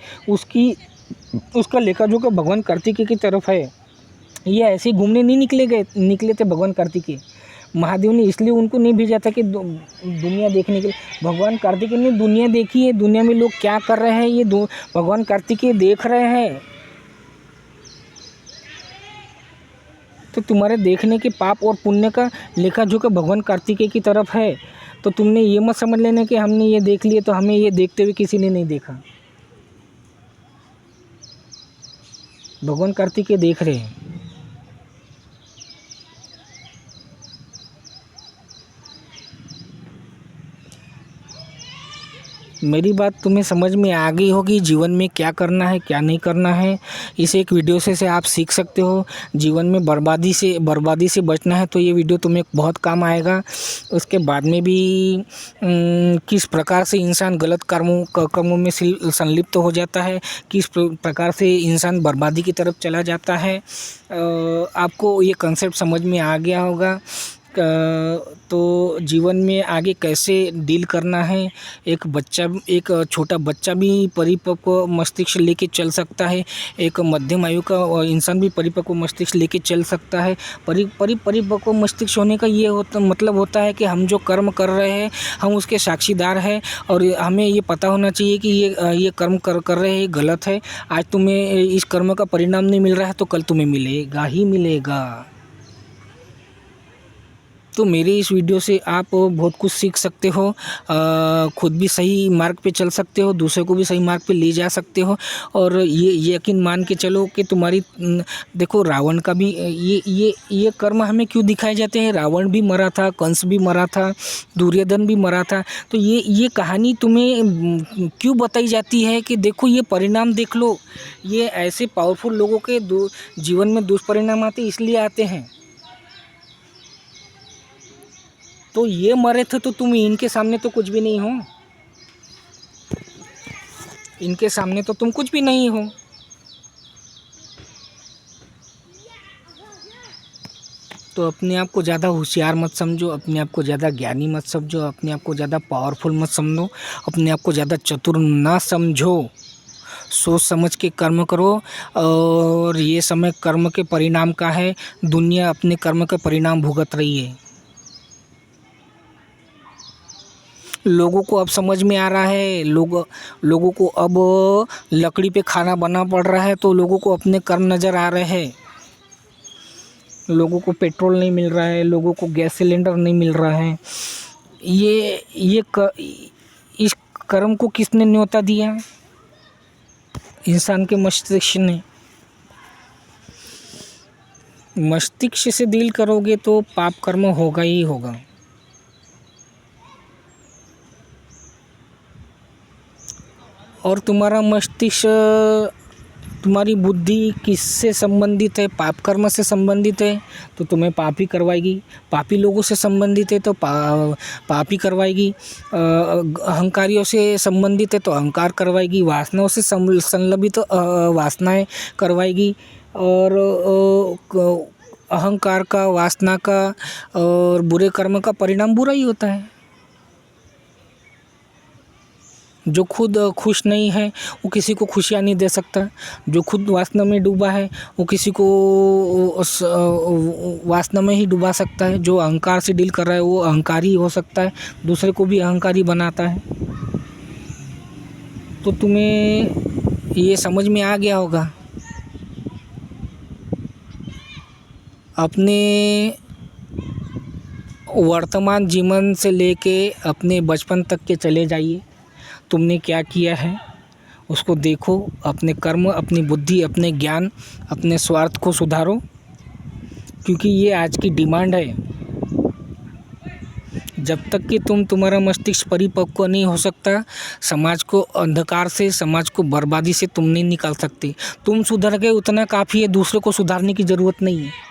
उसका लेखा जोखा भगवान कार्तिकेय की तरफ है। ये ऐसे ही घूमने नहीं निकले थे भगवान कार्तिकेय। महादेव ने इसलिए उनको नहीं भेजा था कि दुनिया देखने के लिए। भगवान कार्तिकेय ने दुनिया देखी है, दुनिया में लोग क्या कर रहे हैं ये भगवान कार्तिकेय देख रहे हैं। तो तुम्हारे देखने के पाप और पुण्य का लेखा जोखा भगवान कार्तिकेय की तरफ है। तो तुमने ये मत समझ लेना कि हमने ये देख लिए तो हमें ये देखते हुए किसी ने नहीं देखा। भगवान कार्तिकेय देख रहे हैं। मेरी बात तुम्हें समझ में आ गई होगी, जीवन में क्या करना है क्या नहीं करना है। इस एक वीडियो से आप सीख सकते हो। जीवन में बर्बादी से बचना है तो ये वीडियो तुम्हें बहुत काम आएगा। उसके बाद में भी किस प्रकार से इंसान गलत कर्मों में संलिप्त हो जाता है, किस प्रकार से इंसान बर्बादी की तरफ चला जाता है, आपको ये कंसेप्ट समझ में आ गया होगा। तो जीवन में आगे कैसे डील करना है। एक छोटा बच्चा भी परिपक्व मस्तिष्क लेके चल सकता है, एक मध्यम आयु का इंसान भी परिपक्व मस्तिष्क लेके चल सकता है। परिपक्व मस्तिष्क होने का ये मतलब होता है कि हम जो कर्म कर रहे हैं हम उसके साक्षीदार हैं, और हमें ये पता होना चाहिए कि ये कर्म कर रहे हैं गलत है। आज तुम्हें इस कर्म का परिणाम नहीं मिल रहा है तो कल तुम्हें मिलेगा ही मिलेगा। तो मेरे इस वीडियो से आप बहुत कुछ सीख सकते हो, खुद भी सही मार्ग पे चल सकते हो, दूसरे को भी सही मार्ग पे ले जा सकते हो। और ये यकीन मान के चलो कि तुम्हारी देखो रावण का भी ये कर्म हमें क्यों दिखाए जाते हैं। रावण भी मरा था, कंस भी मरा था, दुर्योधन भी मरा था। तो ये कहानी तुम्हें क्यों बताई जाती है कि देखो ये परिणाम देख लो। ये ऐसे पावरफुल लोगों के जीवन में दुष्परिणाम आते इसलिए आते हैं। तो ये मरे थे तो तुम इनके सामने तो कुछ भी नहीं हो, इनके सामने तो तुम कुछ भी नहीं हो। तो अपने आप को ज़्यादा होशियार मत समझो, अपने आप को ज़्यादा ज्ञानी मत समझो, अपने आप को ज़्यादा पावरफुल मत समझो, अपने आप को ज़्यादा चतुर ना समझो। सोच समझ के कर्म करो, और ये समय कर्म के परिणाम का है। दुनिया अपने कर्म के परिणाम भुगत रही है। लोगों को अब समझ में आ रहा है, लोगों को अब लकड़ी पे खाना बना पड़ रहा है, तो लोगों को अपने कर्म नज़र आ रहे हैं। लोगों को पेट्रोल नहीं मिल रहा है, लोगों को गैस सिलेंडर नहीं मिल रहा है। इस कर्म को किसने न्योता दिया? इंसान के मस्तिष्क ने। मस्तिष्क से डील करोगे तो पाप कर्म होगा ही होगा। और तुम्हारा मस्तिष्क, तुम्हारी बुद्धि किससे संबंधित है? पाप कर्म से संबंधित है तो तुम्हें पाप ही करवाएगी। पापी लोगों से संबंधित है तो पाप ही करवाएगी। अहंकारियों से संबंधित है तो अहंकार करवाएगी। वासनाओं से संलग्नित वासनाएं करवाएगी। और अहंकार का, वासना का और बुरे कर्म का परिणाम बुरा ही होता है। जो खुद खुश नहीं है वो किसी को खुशियाँ नहीं दे सकता। जो खुद वासना में डूबा है वो किसी को वासना में ही डुबा सकता है। जो अहंकार से डील कर रहा है वो अहंकारी हो सकता है, दूसरे को भी अहंकारी बनाता है। तो तुम्हें ये समझ में आ गया होगा। अपने वर्तमान जीवन से लेके अपने बचपन तक के चले जाइए। तुमने क्या किया है उसको देखो, अपने कर्म, अपनी बुद्धि, अपने ज्ञान, अपने स्वार्थ को सुधारो, क्योंकि ये आज की डिमांड है। जब तक कि तुम्हारा मस्तिष्क परिपक्व नहीं हो सकता, समाज को अंधकार से, समाज को बर्बादी से तुम नहीं निकाल सकते। तुम सुधर गए उतना काफ़ी है, दूसरों को सुधारने की ज़रूरत नहीं है।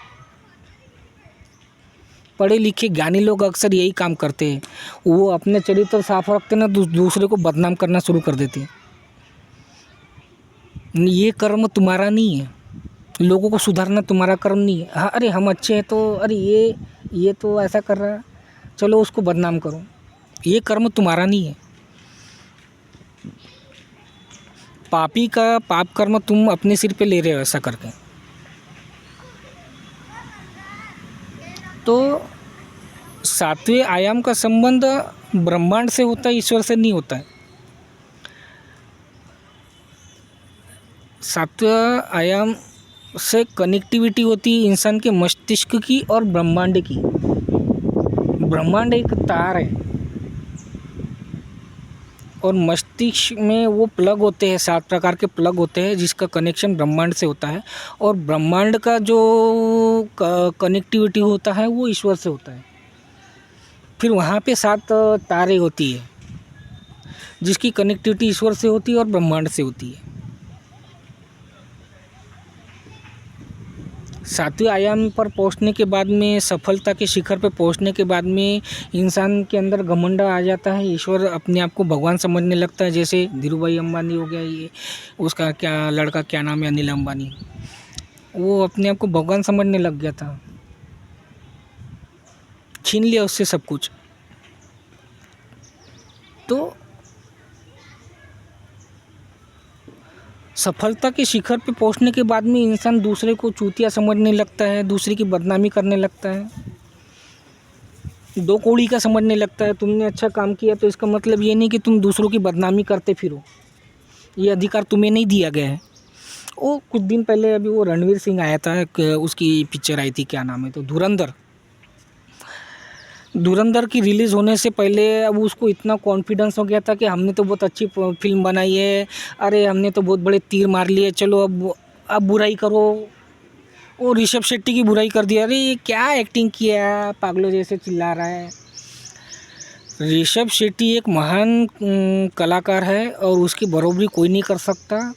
पढ़े लिखे ज्ञानी लोग अक्सर यही काम करते हैं, वो अपने चरित्र साफ रखते ना, दूसरे को बदनाम करना शुरू कर देते। ये कर्म तुम्हारा नहीं है, लोगों को सुधारना तुम्हारा कर्म नहीं है। हाँ, अरे हम अच्छे हैं तो अरे ये तो ऐसा कर रहा है, चलो उसको बदनाम करो, ये कर्म तुम्हारा नहीं है। पापी का पाप कर्म तुम अपने सिर पे ले रहे हो ऐसा करके। तो सातवें आयाम का संबंध ब्रह्मांड से होता है, ईश्वर से नहीं होता है। सातवें आयाम से कनेक्टिविटी होती है इंसान के मस्तिष्क की और ब्रह्मांड की। ब्रह्मांड एक तार है और मस्तिष्क में वो प्लग होते हैं, 7 प्रकार के प्लग होते हैं जिसका कनेक्शन ब्रह्मांड से होता है। और ब्रह्मांड का जो कनेक्टिविटी होता है वो ईश्वर से होता है। फिर वहाँ पे 7 तारे होती है जिसकी कनेक्टिविटी ईश्वर से होती है और ब्रह्मांड से होती है। 7वें आयाम पर पहुंचने के बाद में, सफलता के शिखर पर पहुंचने के बाद में इंसान के अंदर घमंड आ जाता है। ईश्वर अपने आप को भगवान समझने लगता है। जैसे धीरूभाई अंबानी हो गया, ये उसका क्या लड़का क्या नाम है, अनिल अंबानी, वो अपने आप को भगवान समझने लग गया था, छीन लिया उससे सब कुछ। तो सफलता के शिखर पे पहुंचने के बाद में इंसान दूसरे को चूतिया समझने लगता है, दूसरे की बदनामी करने लगता है, दो कौड़ी का समझने लगता है। तुमने अच्छा काम किया तो इसका मतलब ये नहीं कि तुम दूसरों की बदनामी करते फिरो, ये अधिकार तुम्हें नहीं दिया गया है। वो कुछ दिन पहले अभी वो रणवीर सिंह आया था, उसकी पिक्चर आई थी, क्या नाम है, तो धुरंधर की रिलीज़ होने से पहले अब उसको इतना कॉन्फिडेंस हो गया था कि हमने तो बहुत अच्छी फिल्म बनाई है, अरे हमने तो बहुत बड़े तीर मार लिए, चलो अब बुराई करो। वो ऋषभ शेट्टी की बुराई कर दिया, अरे ये क्या एक्टिंग किया, पागलों जैसे चिल्ला रहा है। ऋषभ शेट्टी एक महान कलाकार है और उसकी बराबरी कोई नहीं कर सकता।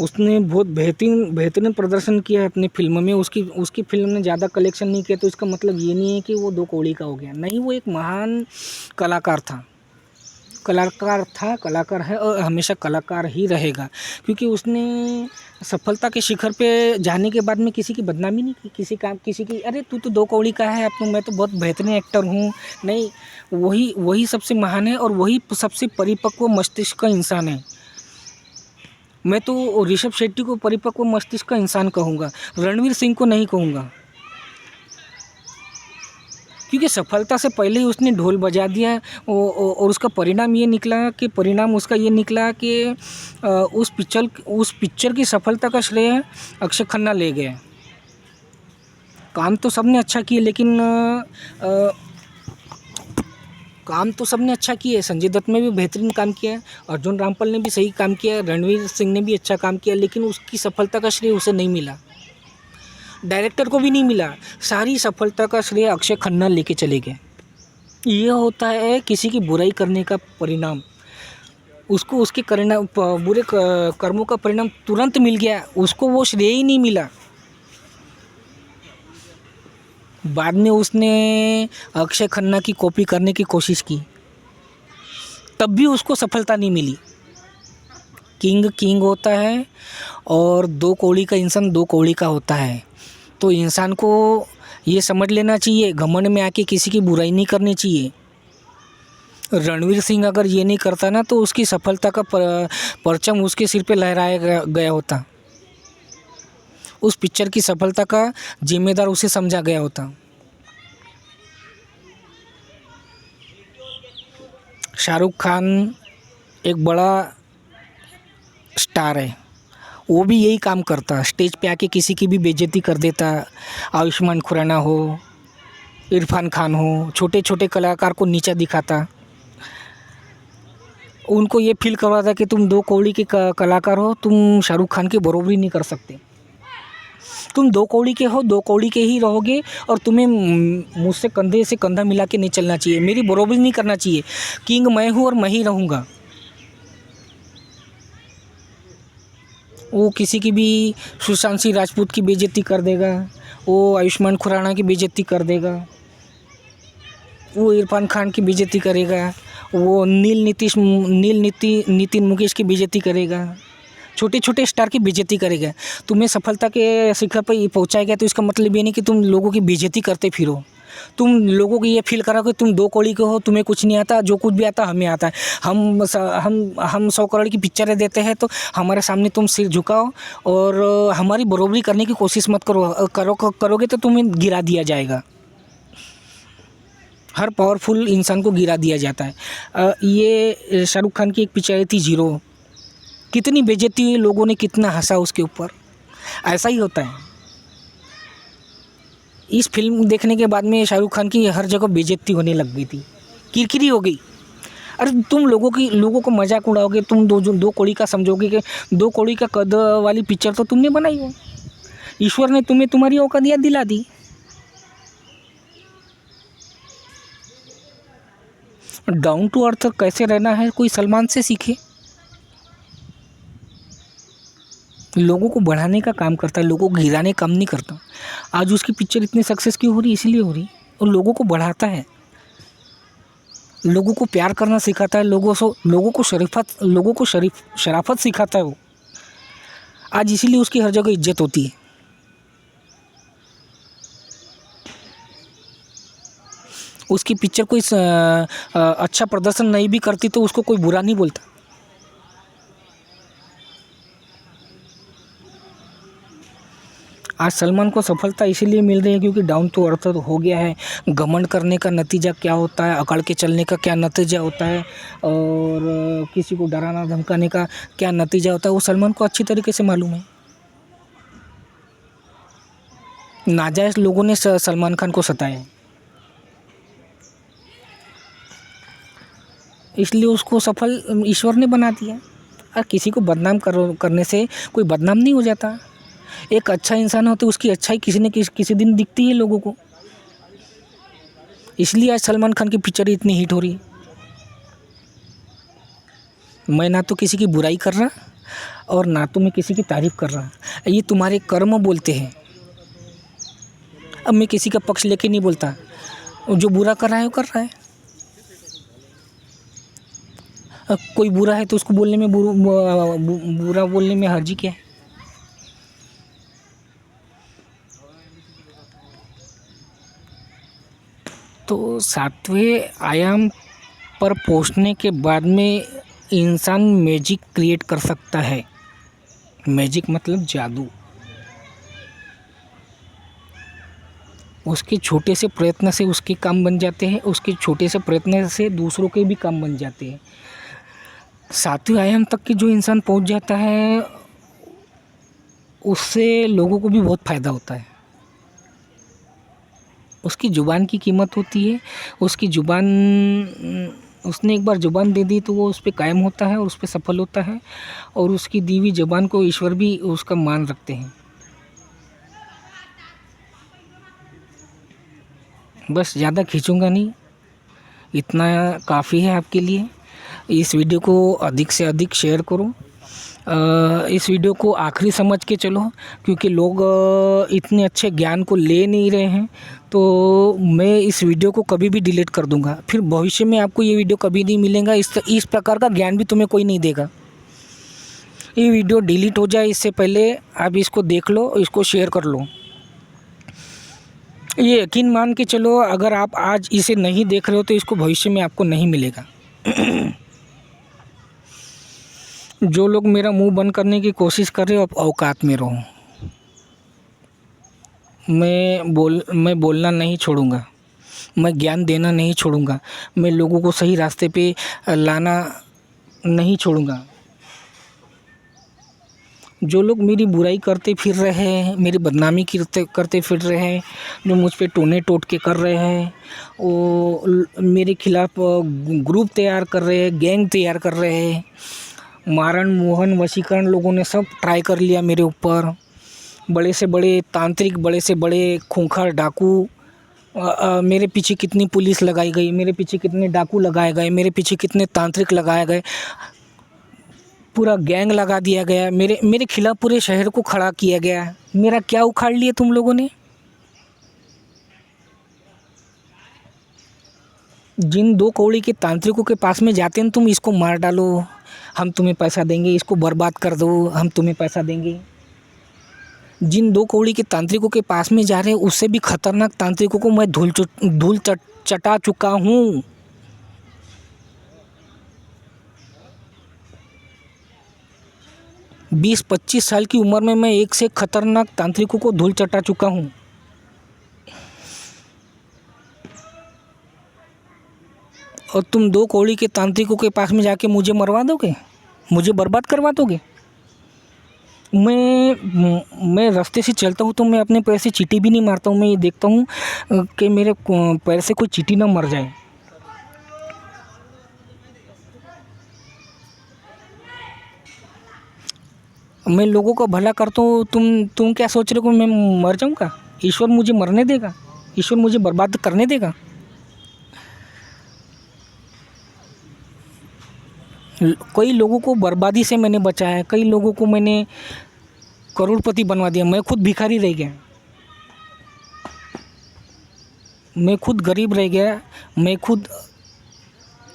उसने बहुत बेहतरीन प्रदर्शन किया है अपनी फिल्म में। उसकी फिल्म ने ज़्यादा कलेक्शन नहीं किया तो इसका मतलब ये नहीं है कि वो दो कौड़ी का हो गया, नहीं, वो एक महान कलाकार है और हमेशा कलाकार ही रहेगा। क्योंकि उसने सफलता के शिखर पे जाने के बाद में किसी की बदनामी नहीं की, किसी की अरे तू तो दो कौड़ी का है, अब मैं तो बहुत बेहतरीन एक्टर हूँ, नहीं, वही सबसे महान है और वही सबसे परिपक्व मस्तिष्क का इंसान है। मैं तो ऋषभ शेट्टी को परिपक्व मस्तिष्क का इंसान कहूँगा, रणवीर सिंह को नहीं कहूँगा। क्योंकि सफलता से पहले ही उसने ढोल बजा दिया और उसका परिणाम उसका ये निकला कि उस पिक्चर की सफलता का श्रेय अक्षय खन्ना ले गए। काम तो सबने अच्छा किया, लेकिन काम तो सबने अच्छा किया है। संजय दत्त ने भी बेहतरीन काम किया है, अर्जुन रामपाल ने भी सही काम किया है, रणवीर सिंह ने भी अच्छा काम किया, लेकिन उसकी सफलता का श्रेय उसे नहीं मिला, डायरेक्टर को भी नहीं मिला। सारी सफलता का श्रेय अक्षय खन्ना लेके चले गए। ये होता है किसी की बुराई करने का परिणाम। उसको उसके बुरे कर्मों का परिणाम तुरंत मिल गया, उसको वो श्रेय ही नहीं मिला। बाद में उसने अक्षय खन्ना की कॉपी करने की कोशिश की, तब भी उसको सफलता नहीं मिली। किंग होता है और दो कौड़ी का इंसान दो कौड़ी का होता है। तो इंसान को ये समझ लेना चाहिए, घमंड में आके किसी की बुराई नहीं करनी चाहिए। रणवीर सिंह अगर ये नहीं करता ना तो उसकी सफलता का परचम उसके सिर पे लहराया गया होता, उस पिक्चर की सफलता का जिम्मेदार उसे समझा गया होता। शाहरुख खान एक बड़ा स्टार है, वो भी यही काम करता, स्टेज पे आके किसी की भी बेइज्जती कर देता। आयुष्मान खुराना हो, इरफान खान हो, छोटे छोटे कलाकार को नीचा दिखाता, उनको ये फील करवाता कि तुम दो कौड़ी के कलाकार हो, तुम शाहरुख खान की बराबरी नहीं कर सकते। तुम दो कौड़ी के हो, दो कौड़ी के ही रहोगे और तुम्हें मुझसे कंधे से कंधा मिला के नहीं चलना चाहिए, मेरी बरोबरी नहीं करना चाहिए। किंग मैं हूँ और मैं ही रहूँगा। वो किसी की भी सुशांत सिंह राजपूत की बेइज्जती कर देगा, वो आयुष्मान खुराना की बेइज्जती कर देगा, वो इरफान खान की बेइज्जती करेगा, वो नितिन मुकेश की बेइज्जती करेगा, छोटे छोटे स्टार की बेइज्जती करेगा। तुम्हें सफलता के शिखर पर पहुंचाएगा तो इसका मतलब ये नहीं कि तुम लोगों की बेइज्जती करते फिरो। तुम लोगों को ये फील करो कि तुम 2 कौड़ी के हो, तुम्हें कुछ नहीं आता, जो कुछ भी आता हमें आता है। हम 100 करोड़ की पिक्चरें देते हैं तो हमारे सामने तुम सिर झुकाओ और हमारी बरोबरी करने की कोशिश मत करोगे तो तुम्हें गिरा दिया जाएगा। हर पावरफुल इंसान को गिरा दिया जाता है। ये शाहरुख खान की एक पिक्चर आई थी जीरो, कितनी बेइज्जती हुई, लोगों ने कितना हंसा उसके ऊपर। ऐसा ही होता है। इस फिल्म देखने के बाद में शाहरुख खान की हर जगह बेइज्जती होने लग गई थी, किरकिरी हो गई। अरे तुम लोगों को मजाक उड़ाओगे, तुम 2 कौड़ी का समझोगे कि 2 कौड़ी का कद वाली पिक्चर तो तुमने बनाई है, ईश्वर ने तुम्हें तुम्हारी औकात याद दिला दी। डाउन टू अर्थ कैसे रहना है कोई सलमान से सीखे। लोगों को बढ़ाने का काम करता है, लोगों को गिराने काम नहीं करता। आज उसकी पिक्चर इतनी सक्सेस क्यों हो रही, इसीलिए हो रही। और लोगों को बढ़ाता है, लोगों को प्यार करना सिखाता है, लोगों को शराफत सिखाता है वो। आज इसीलिए उसकी हर जगह इज्जत होती है। उसकी पिक्चर कोई अच्छा प्रदर्शन नहीं भी करती तो उसको कोई बुरा नहीं बोलता। आज सलमान को सफलता इसीलिए मिल रही है क्योंकि डाउन टू अर्थ हो गया है। घमंड करने का नतीजा क्या होता है, अकड़ के चलने का क्या नतीजा होता है और किसी को डराना धमकाने का क्या नतीजा होता है, वो सलमान को अच्छी तरीके से मालूम है। नाजायज़ लोगों ने सलमान खान को सताया, इसलिए उसको सफल ईश्वर ने बना दिया। और किसी को बदनाम करने से कोई बदनाम नहीं हो जाता। एक अच्छा इंसान हो तो उसकी अच्छाई किसी दिन दिखती है लोगों को। इसलिए आज सलमान खान की पिक्चर इतनी हिट हो रही है। मैं ना तो किसी की बुराई कर रहा और ना तो मैं किसी की तारीफ़ कर रहा, ये तुम्हारे कर्म बोलते हैं। अब मैं किसी का पक्ष लेके नहीं बोलता, जो बुरा कर रहा है वो कर रहा है। कोई बुरा है तो उसको बोलने में बुरा बोलने में हर्जी क्या है। तो 7वें आयाम पर पहुंचने के बाद में इंसान मैजिक क्रिएट कर सकता है। मैजिक मतलब जादू। उसके छोटे से प्रयत्न से उसके काम बन जाते हैं, उसके छोटे से प्रयत्न से दूसरों के भी काम बन जाते हैं। 7वें आयाम तक के जो इंसान पहुंच जाता है उससे लोगों को भी बहुत फ़ायदा होता है। उसकी ज़ुबान की कीमत होती है। उसकी ज़ुबान, उसने एक बार ज़ुबान दे दी तो वो उस पर कायम होता है और उस पर सफल होता है और उसकी दी हुई ज़ुबान को ईश्वर भी उसका मान रखते हैं। बस ज़्यादा खींचूँगा नहीं, इतना काफ़ी है आपके लिए। इस वीडियो को अधिक से अधिक शेयर करो। इस वीडियो को आखिरी समझ के चलो क्योंकि लोग इतने अच्छे ज्ञान को ले नहीं रहे हैं। तो मैं इस वीडियो को कभी भी डिलीट कर दूंगा, फिर भविष्य में आपको ये वीडियो कभी नहीं मिलेगा। इस प्रकार का ज्ञान भी तुम्हें कोई नहीं देगा। ये वीडियो डिलीट हो जाए इससे पहले आप इसको देख लो, इसको शेयर कर लो। ये यकीन मान के चलो, अगर आप आज इसे नहीं देख रहे हो तो इसको भविष्य में आपको नहीं मिलेगा। जो लोग मेरा मुंह बंद करने की कोशिश कर रहे हो, अब औकात में रहो। मैं बोलना नहीं छोड़ूंगा, मैं ज्ञान देना नहीं छोड़ूंगा, मैं लोगों को सही रास्ते पे लाना नहीं छोड़ूंगा। जो लोग मेरी बुराई करते फिर रहे हैं, मेरी बदनामी करते फिर रहे हैं, जो मुझ पे टोने टोटके कर रहे हैं, वो मेरे खिलाफ़ ग्रुप तैयार कर रहे हैं, गैंग तैयार कर रहे हैं। मारण मोहन वशीकरण लोगों ने सब ट्राई कर लिया मेरे ऊपर। बड़े से बड़े तांत्रिक, बड़े से बड़े खूंखार डाकू, मेरे पीछे कितनी पुलिस लगाई गई, मेरे पीछे कितने डाकू लगाए गए, मेरे पीछे कितने तांत्रिक लगाए गए, पूरा गैंग लगा दिया गया, मेरे मेरे खिलाफ पूरे शहर को खड़ा किया गया। मेरा क्या उखाड़ लिया तुम लोगों ने? जिन दो कौड़ी के तांत्रिकों के पास में जाते हैं तुम, इसको मार डालो, हम तुम्हें पैसा देंगे, इसको बर्बाद कर दो, हम तुम्हें पैसा देंगे। जिन दो कौड़ी के तांत्रिकों के पास में जा रहे हैं, उससे भी खतरनाक तांत्रिकों को मैं धूल चटा चुका हूँ। 20-25 साल की उम्र में मैं एक से खतरनाक तांत्रिकों को धूल चटा चुका हूँ। और तुम दो कौड़ी के तांत्रिकों के पास में जाके मुझे मरवा दोगे, मुझे बर्बाद करवा दोगे। मैं रास्ते से चलता हूँ तो मैं अपने पैर से चींटी भी नहीं मारता हूँ। मैं ये देखता हूँ कि मेरे पैर से कोई चींटी ना मर जाए। मैं लोगों का भला करता हूँ, तुम क्या सोच रहे हो मैं मर जाऊँगा? ईश्वर मुझे मरने देगा? ईश्वर मुझे बर्बाद करने देगा? कई लोगों को बर्बादी से मैंने बचाया, कई लोगों को मैंने करोड़पति बनवा दिया। मैं खुद भिखारी रह गया, मैं खुद गरीब रह गया, मैं खुद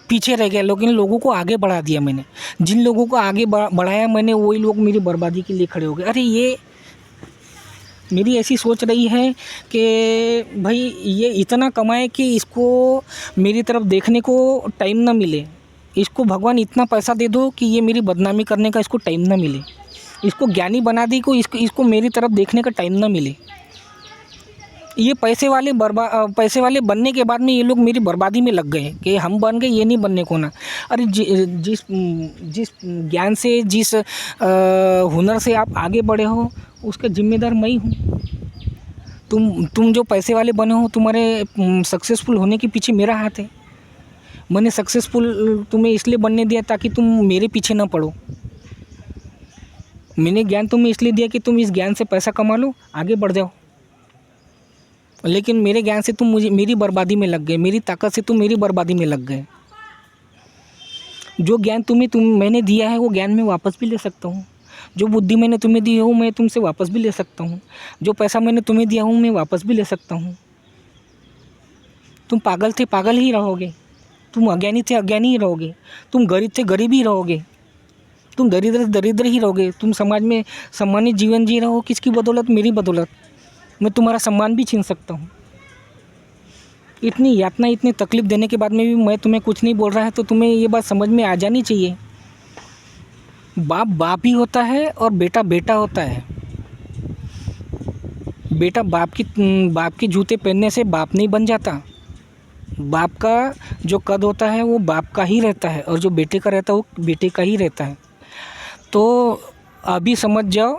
पीछे रह गया, लेकिन लोगों को आगे बढ़ा दिया मैंने। जिन लोगों को आगे बढ़ाया मैंने, वही लोग मेरी बर्बादी के लिए खड़े हो गए। अरे ये मेरी ऐसी सोच रही है कि भाई ये इतना कमाए कि इसको मेरी तरफ देखने को टाइम ना मिले, इसको भगवान इतना पैसा दे दो कि ये मेरी बदनामी करने का इसको टाइम ना मिले, इसको ज्ञानी बना दी को इसको मेरी तरफ देखने का टाइम ना मिले। ये पैसे वाले बनने के बाद में ये लोग मेरी बर्बादी में लग गए कि हम बन गए, ये नहीं बनने को ना। अरे जिस ज्ञान से, जिस हुनर से आप आगे बढ़े हो, उसका जिम्मेदार मैं ही हूँ। तुम जो पैसे वाले बने हो, तुम्हारे सक्सेसफुल होने के पीछे मेरा हाथ है। मैंने सक्सेसफुल तुम्हें इसलिए बनने दिया ताकि तुम मेरे पीछे ना पड़ो। मैंने ज्ञान तुम्हें इसलिए दिया कि तुम इस ज्ञान से पैसा कमा लो, आगे बढ़ जाओ। लेकिन मेरे ज्ञान से तुम मेरी बर्बादी में लग गए, मेरी ताकत से तुम मेरी बर्बादी में लग गए। जो ज्ञान मैंने दिया है, वो ज्ञान मैं वापस भी ले सकता हूँ। जो बुद्धि मैंने तुम्हें दी हो, मैं तुमसे वापस भी ले सकता हूँ। जो पैसा मैंने तुम्हें दिया हूँ, मैं वापस भी ले सकता हूँ। तुम पागल थे, पागल ही रहोगे। तुम अज्ञानी थे, अज्ञानी ही रहोगे। तुम गरीब थे, गरीब ही रहोगे। तुम दरिद्र दरिद्र ही रहोगे। तुम समाज में सम्मानित जीवन जी रहे हो, किसकी बदौलत? मेरी बदौलत। मैं तुम्हारा सम्मान भी छीन सकता हूँ। इतनी यातना, इतनी तकलीफ़ देने के बाद में भी मैं तुम्हें कुछ नहीं बोल रहा है, तो तुम्हें ये बात समझ में आ जानी चाहिए। बाप बाप ही होता है और बेटा बेटा होता है। बेटा बाप के जूते पहनने से बाप नहीं बन जाता। बाप का जो कद होता है वो बाप का ही रहता है, और जो बेटे का रहता है वो बेटे का ही रहता है। तो अभी समझ जाओ,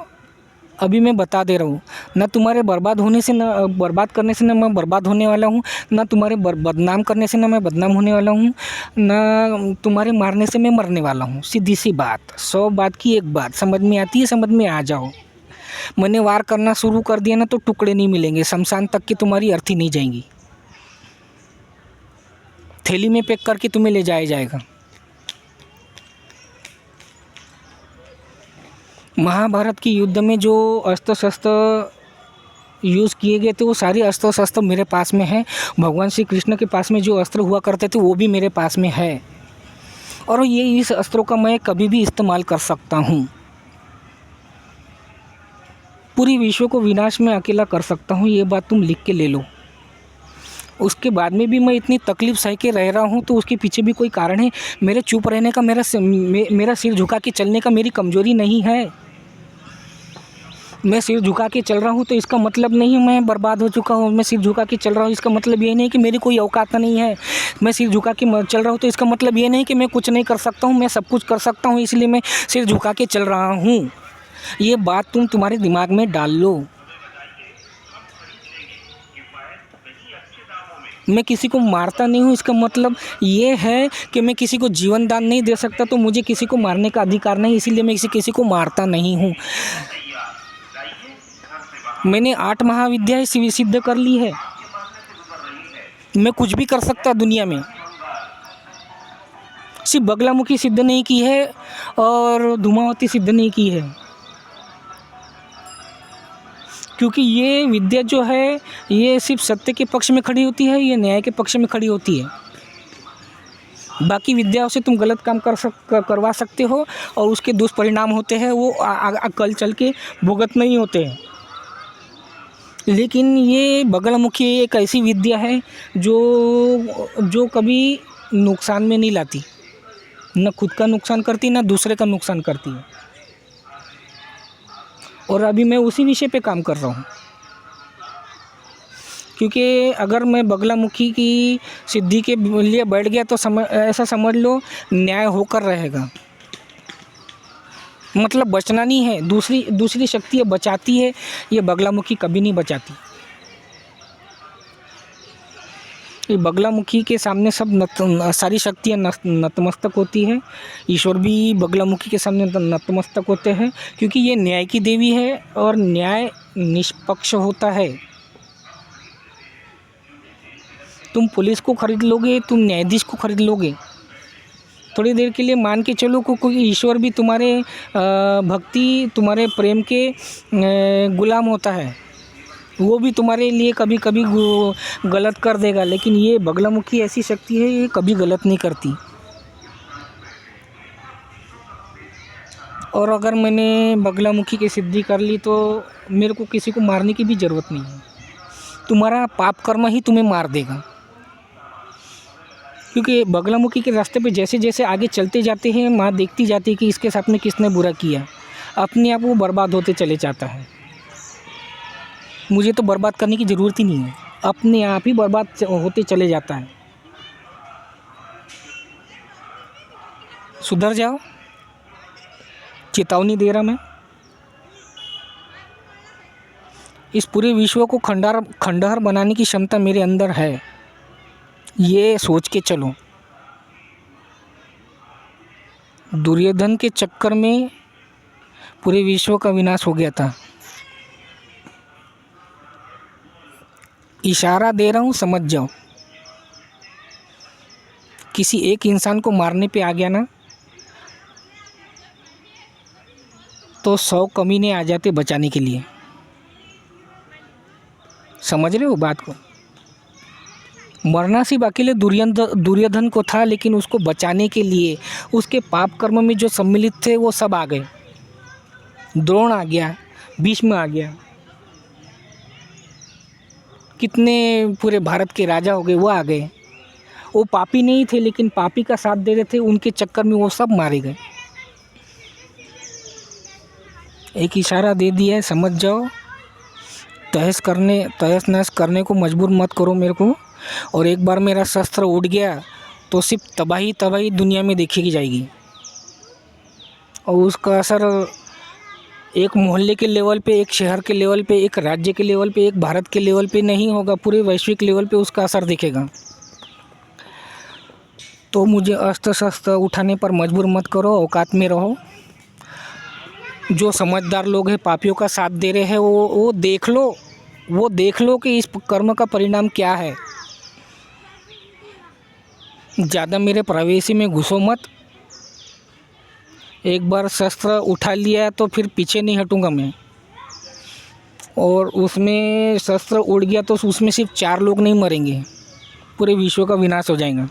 अभी मैं बता दे रहा हूँ, ना तुम्हारे बर्बाद होने से, ना बर्बाद करने से ना मैं बर्बाद होने वाला हूँ, ना तुम्हारे बदनाम करने से ना मैं बदनाम होने वाला हूँ, ना तुम्हारे मारने से मैं मरने वाला हूँ। सीधी सी बात, 100 बात की एक बात। समझ में आती है? समझ में आ जाओ। मैंने वार करना शुरू कर दिया ना, तो टुकड़े नहीं मिलेंगे, शमशान तक की तुम्हारी अर्थी नहीं जाएंगी, थैली में पैक करके तुम्हें ले जाया जाएगा। महाभारत की युद्ध में जो अस्त्र शस्त्र यूज़ किए गए थे, वो सारे अस्त्र शस्त्र मेरे पास में है। भगवान श्री कृष्ण के पास में जो अस्त्र हुआ करते थे, वो भी मेरे पास में है। और इस अस्त्रों का मैं कभी भी इस्तेमाल कर सकता हूँ। पूरी विश्व को विनाश में अकेला कर सकता हूँ, ये बात तुम लिख के ले लो। उसके बाद में भी मैं इतनी तकलीफ़ सह के रह रहा हूँ, तो उसके पीछे भी कोई कारण है। मेरे चुप रहने का, मेरा सिर झुका के चलने का मेरी कमज़ोरी नहीं है। मैं सिर झुका के चल रहा हूँ तो इसका मतलब नहीं है मैं बर्बाद हो चुका हूँ। मैं सिर झुका के चल रहा हूँ, इसका मतलब ये नहीं कि मेरी कोई औकात नहीं है। मैं सिर झुका के चल रहा हूँ तो इसका मतलब ये नहीं कि मैं कुछ नहीं कर सकता हूँ। मैं सब कुछ कर सकता हूँ, इसलिए मैं सिर झुका के चल रहा हूँ। ये बात तुम्हारे दिमाग में डाल लो। मैं किसी को मारता नहीं हूँ, इसका मतलब ये है कि मैं किसी को जीवन दान नहीं दे सकता, तो मुझे किसी को मारने का अधिकार नहीं, इसीलिए मैं किसी को मारता नहीं हूँ। मैंने 8 महाविद्याएं सिद्ध कर ली है। मैं कुछ भी कर सकता दुनिया में। सिर्फ बगलामुखी सिद्ध नहीं की है और धूमावती सिद्ध नहीं की है, क्योंकि ये विद्या जो है ये सिर्फ सत्य के पक्ष में खड़ी होती है, ये न्याय के पक्ष में खड़ी होती है। बाकी विद्याओं से तुम गलत काम करवा सकते हो और उसके दुष्परिणाम होते हैं, वो कल चल के भुगत नहीं होते हैं। लेकिन ये बगलामुखी एक ऐसी विद्या है जो कभी नुकसान में नहीं लाती, न खुद का नुकसान करती न दूसरे का नुकसान करती है। और अभी मैं उसी विषय पे काम कर रहा हूँ, क्योंकि अगर मैं बगलामुखी की सिद्धि के लिए बैठ गया तो ऐसा समझ लो न्याय होकर रहेगा। मतलब बचना नहीं है, दूसरी शक्ति बचाती है, ये बगलामुखी कभी नहीं बचाती। ये बगलामुखी के सामने सब सारी शक्तियाँ नतमस्तक होती है। ईश्वर भी बगलामुखी के सामने नतमस्तक होते हैं, क्योंकि ये न्याय की देवी है और न्याय निष्पक्ष होता है। तुम पुलिस को खरीद लोगे, तुम न्यायाधीश को खरीद लोगे, थोड़ी देर के लिए मान के चलो क्योंकि ईश्वर भी तुम्हारे भक्ति, तुम्हारे प्रेम के गुलाम होता है। वो भी तुम्हारे लिए कभी कभी गलत कर देगा, लेकिन ये बगलामुखी ऐसी शक्ति है, ये कभी गलत नहीं करती। और अगर मैंने बगलामुखी की सिद्धि कर ली तो मेरे को किसी को मारने की भी ज़रूरत नहीं है। तुम्हारा पाप कर्म ही तुम्हें मार देगा, क्योंकि बगलामुखी के रास्ते पे जैसे जैसे आगे चलते जाते हैं माँ देखती जाती है कि इसके साथ में किसने बुरा किया, अपने आप वो बर्बाद होते चले जाता है। मुझे तो बर्बाद करने की ज़रूरत ही नहीं है, अपने आप ही बर्बाद होते चले जाता है। सुधर जाओ, चेतावनी दे रहा मैं। इस पूरे विश्व को खंडहर बनाने की क्षमता मेरे अंदर है, ये सोच के चलो। दुर्योधन के चक्कर में पूरे विश्व का विनाश हो गया था। इशारा दे रहा हूँ, समझ जाओ। किसी एक इंसान को मारने पे आ गया ना तो 100 कमीने आ जाते बचाने के लिए। समझ रहे हो बात को? मरना सिर्फ अकेले दुर्योधन को था, लेकिन उसको बचाने के लिए उसके पाप कर्म में जो सम्मिलित थे वो सब आ गए। द्रोण आ गया, भीष्म आ गया, कितने पूरे भारत के राजा हो गए, वो आ गए। वो पापी नहीं थे, लेकिन पापी का साथ दे रहे थे, उनके चक्कर में वो सब मारे गए। एक इशारा दे दिया है, समझ जाओ। तहस नहस करने को मजबूर मत करो मेरे को। और एक बार मेरा शस्त्र उड़ गया तो सिर्फ तबाही दुनिया में देखी जाएगी, और उसका असर एक मोहल्ले के लेवल पे, एक शहर के लेवल पे, एक राज्य के लेवल पे, एक भारत के लेवल पे नहीं होगा, पूरे वैश्विक लेवल पे उसका असर दिखेगा। तो मुझे अस्त्र शस्त्र उठाने पर मजबूर मत करो, औकात में रहो। जो समझदार लोग हैं, पापियों का साथ दे रहे हैं, वो देख लो कि इस कर्म का परिणाम क्या है। ज़्यादा मेरे प्राइवेसी में घुसो मत। एक बार शस्त्र उठा लिया तो फिर पीछे नहीं हटूंगा मैं। और उसमें शस्त्र उड़ गया तो उसमें सिर्फ 4 लोग नहीं मरेंगे, पूरे विश्व का विनाश हो जाएगा।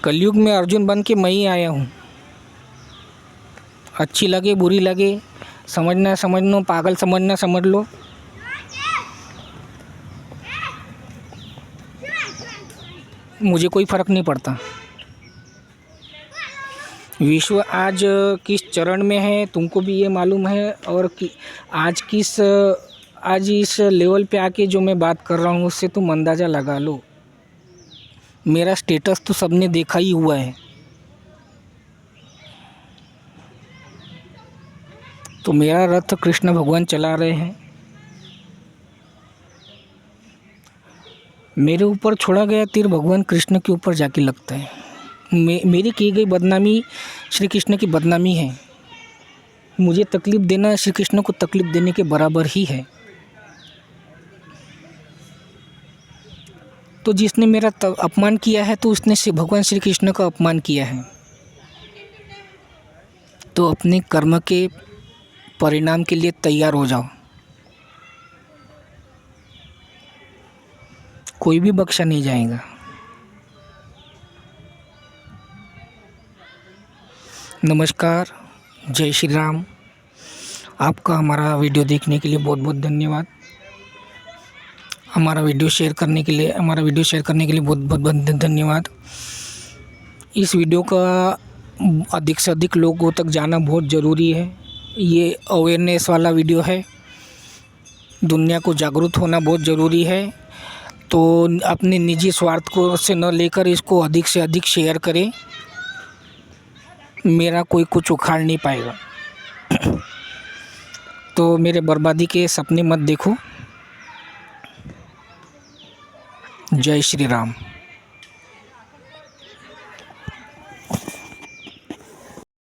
कलयुग में अर्जुन बन के मैं ही आया हूँ। अच्छी लगे बुरी लगे, समझना समझ लो, पागल समझना समझ लो। मुझे कोई फ़र्क नहीं पड़ता। विश्व आज किस चरण में है तुमको भी ये मालूम है, और कि आज इस लेवल पे आके जो मैं बात कर रहा हूँ उससे तुम अंदाज़ा लगा लो। मेरा स्टेटस तो सबने देखा ही हुआ है। तो मेरा रथ कृष्ण भगवान चला रहे हैं। मेरे ऊपर छोड़ा गया तीर भगवान कृष्ण के ऊपर जाके लगता है। मेरी की गई बदनामी श्री कृष्ण की बदनामी है। मुझे तकलीफ़ देना श्री कृष्ण को तकलीफ़ देने के बराबर ही है। तो जिसने मेरा अपमान किया है तो उसने भगवान श्री कृष्ण का अपमान किया है। तो अपने कर्म के परिणाम के लिए तैयार हो जाओ। कोई भी बख्शा नहीं जाएगा। नमस्कार, जय श्री राम। आपका हमारा वीडियो देखने के लिए बहुत बहुत धन्यवाद। हमारा वीडियो शेयर करने के लिए बहुत बहुत धन्यवाद। इस वीडियो का अधिक से अधिक लोगों तक जाना बहुत ज़रूरी है। ये अवेयरनेस वाला वीडियो है। दुनिया को जागरूक होना बहुत ज़रूरी है। तो अपने निजी स्वार्थ को से न लेकर इसको अधिक से अधिक शेयर करें। मेरा कोई कुछ उखाड़ नहीं पाएगा। तो मेरे बर्बादी के सपने मत देखो। जय श्री राम।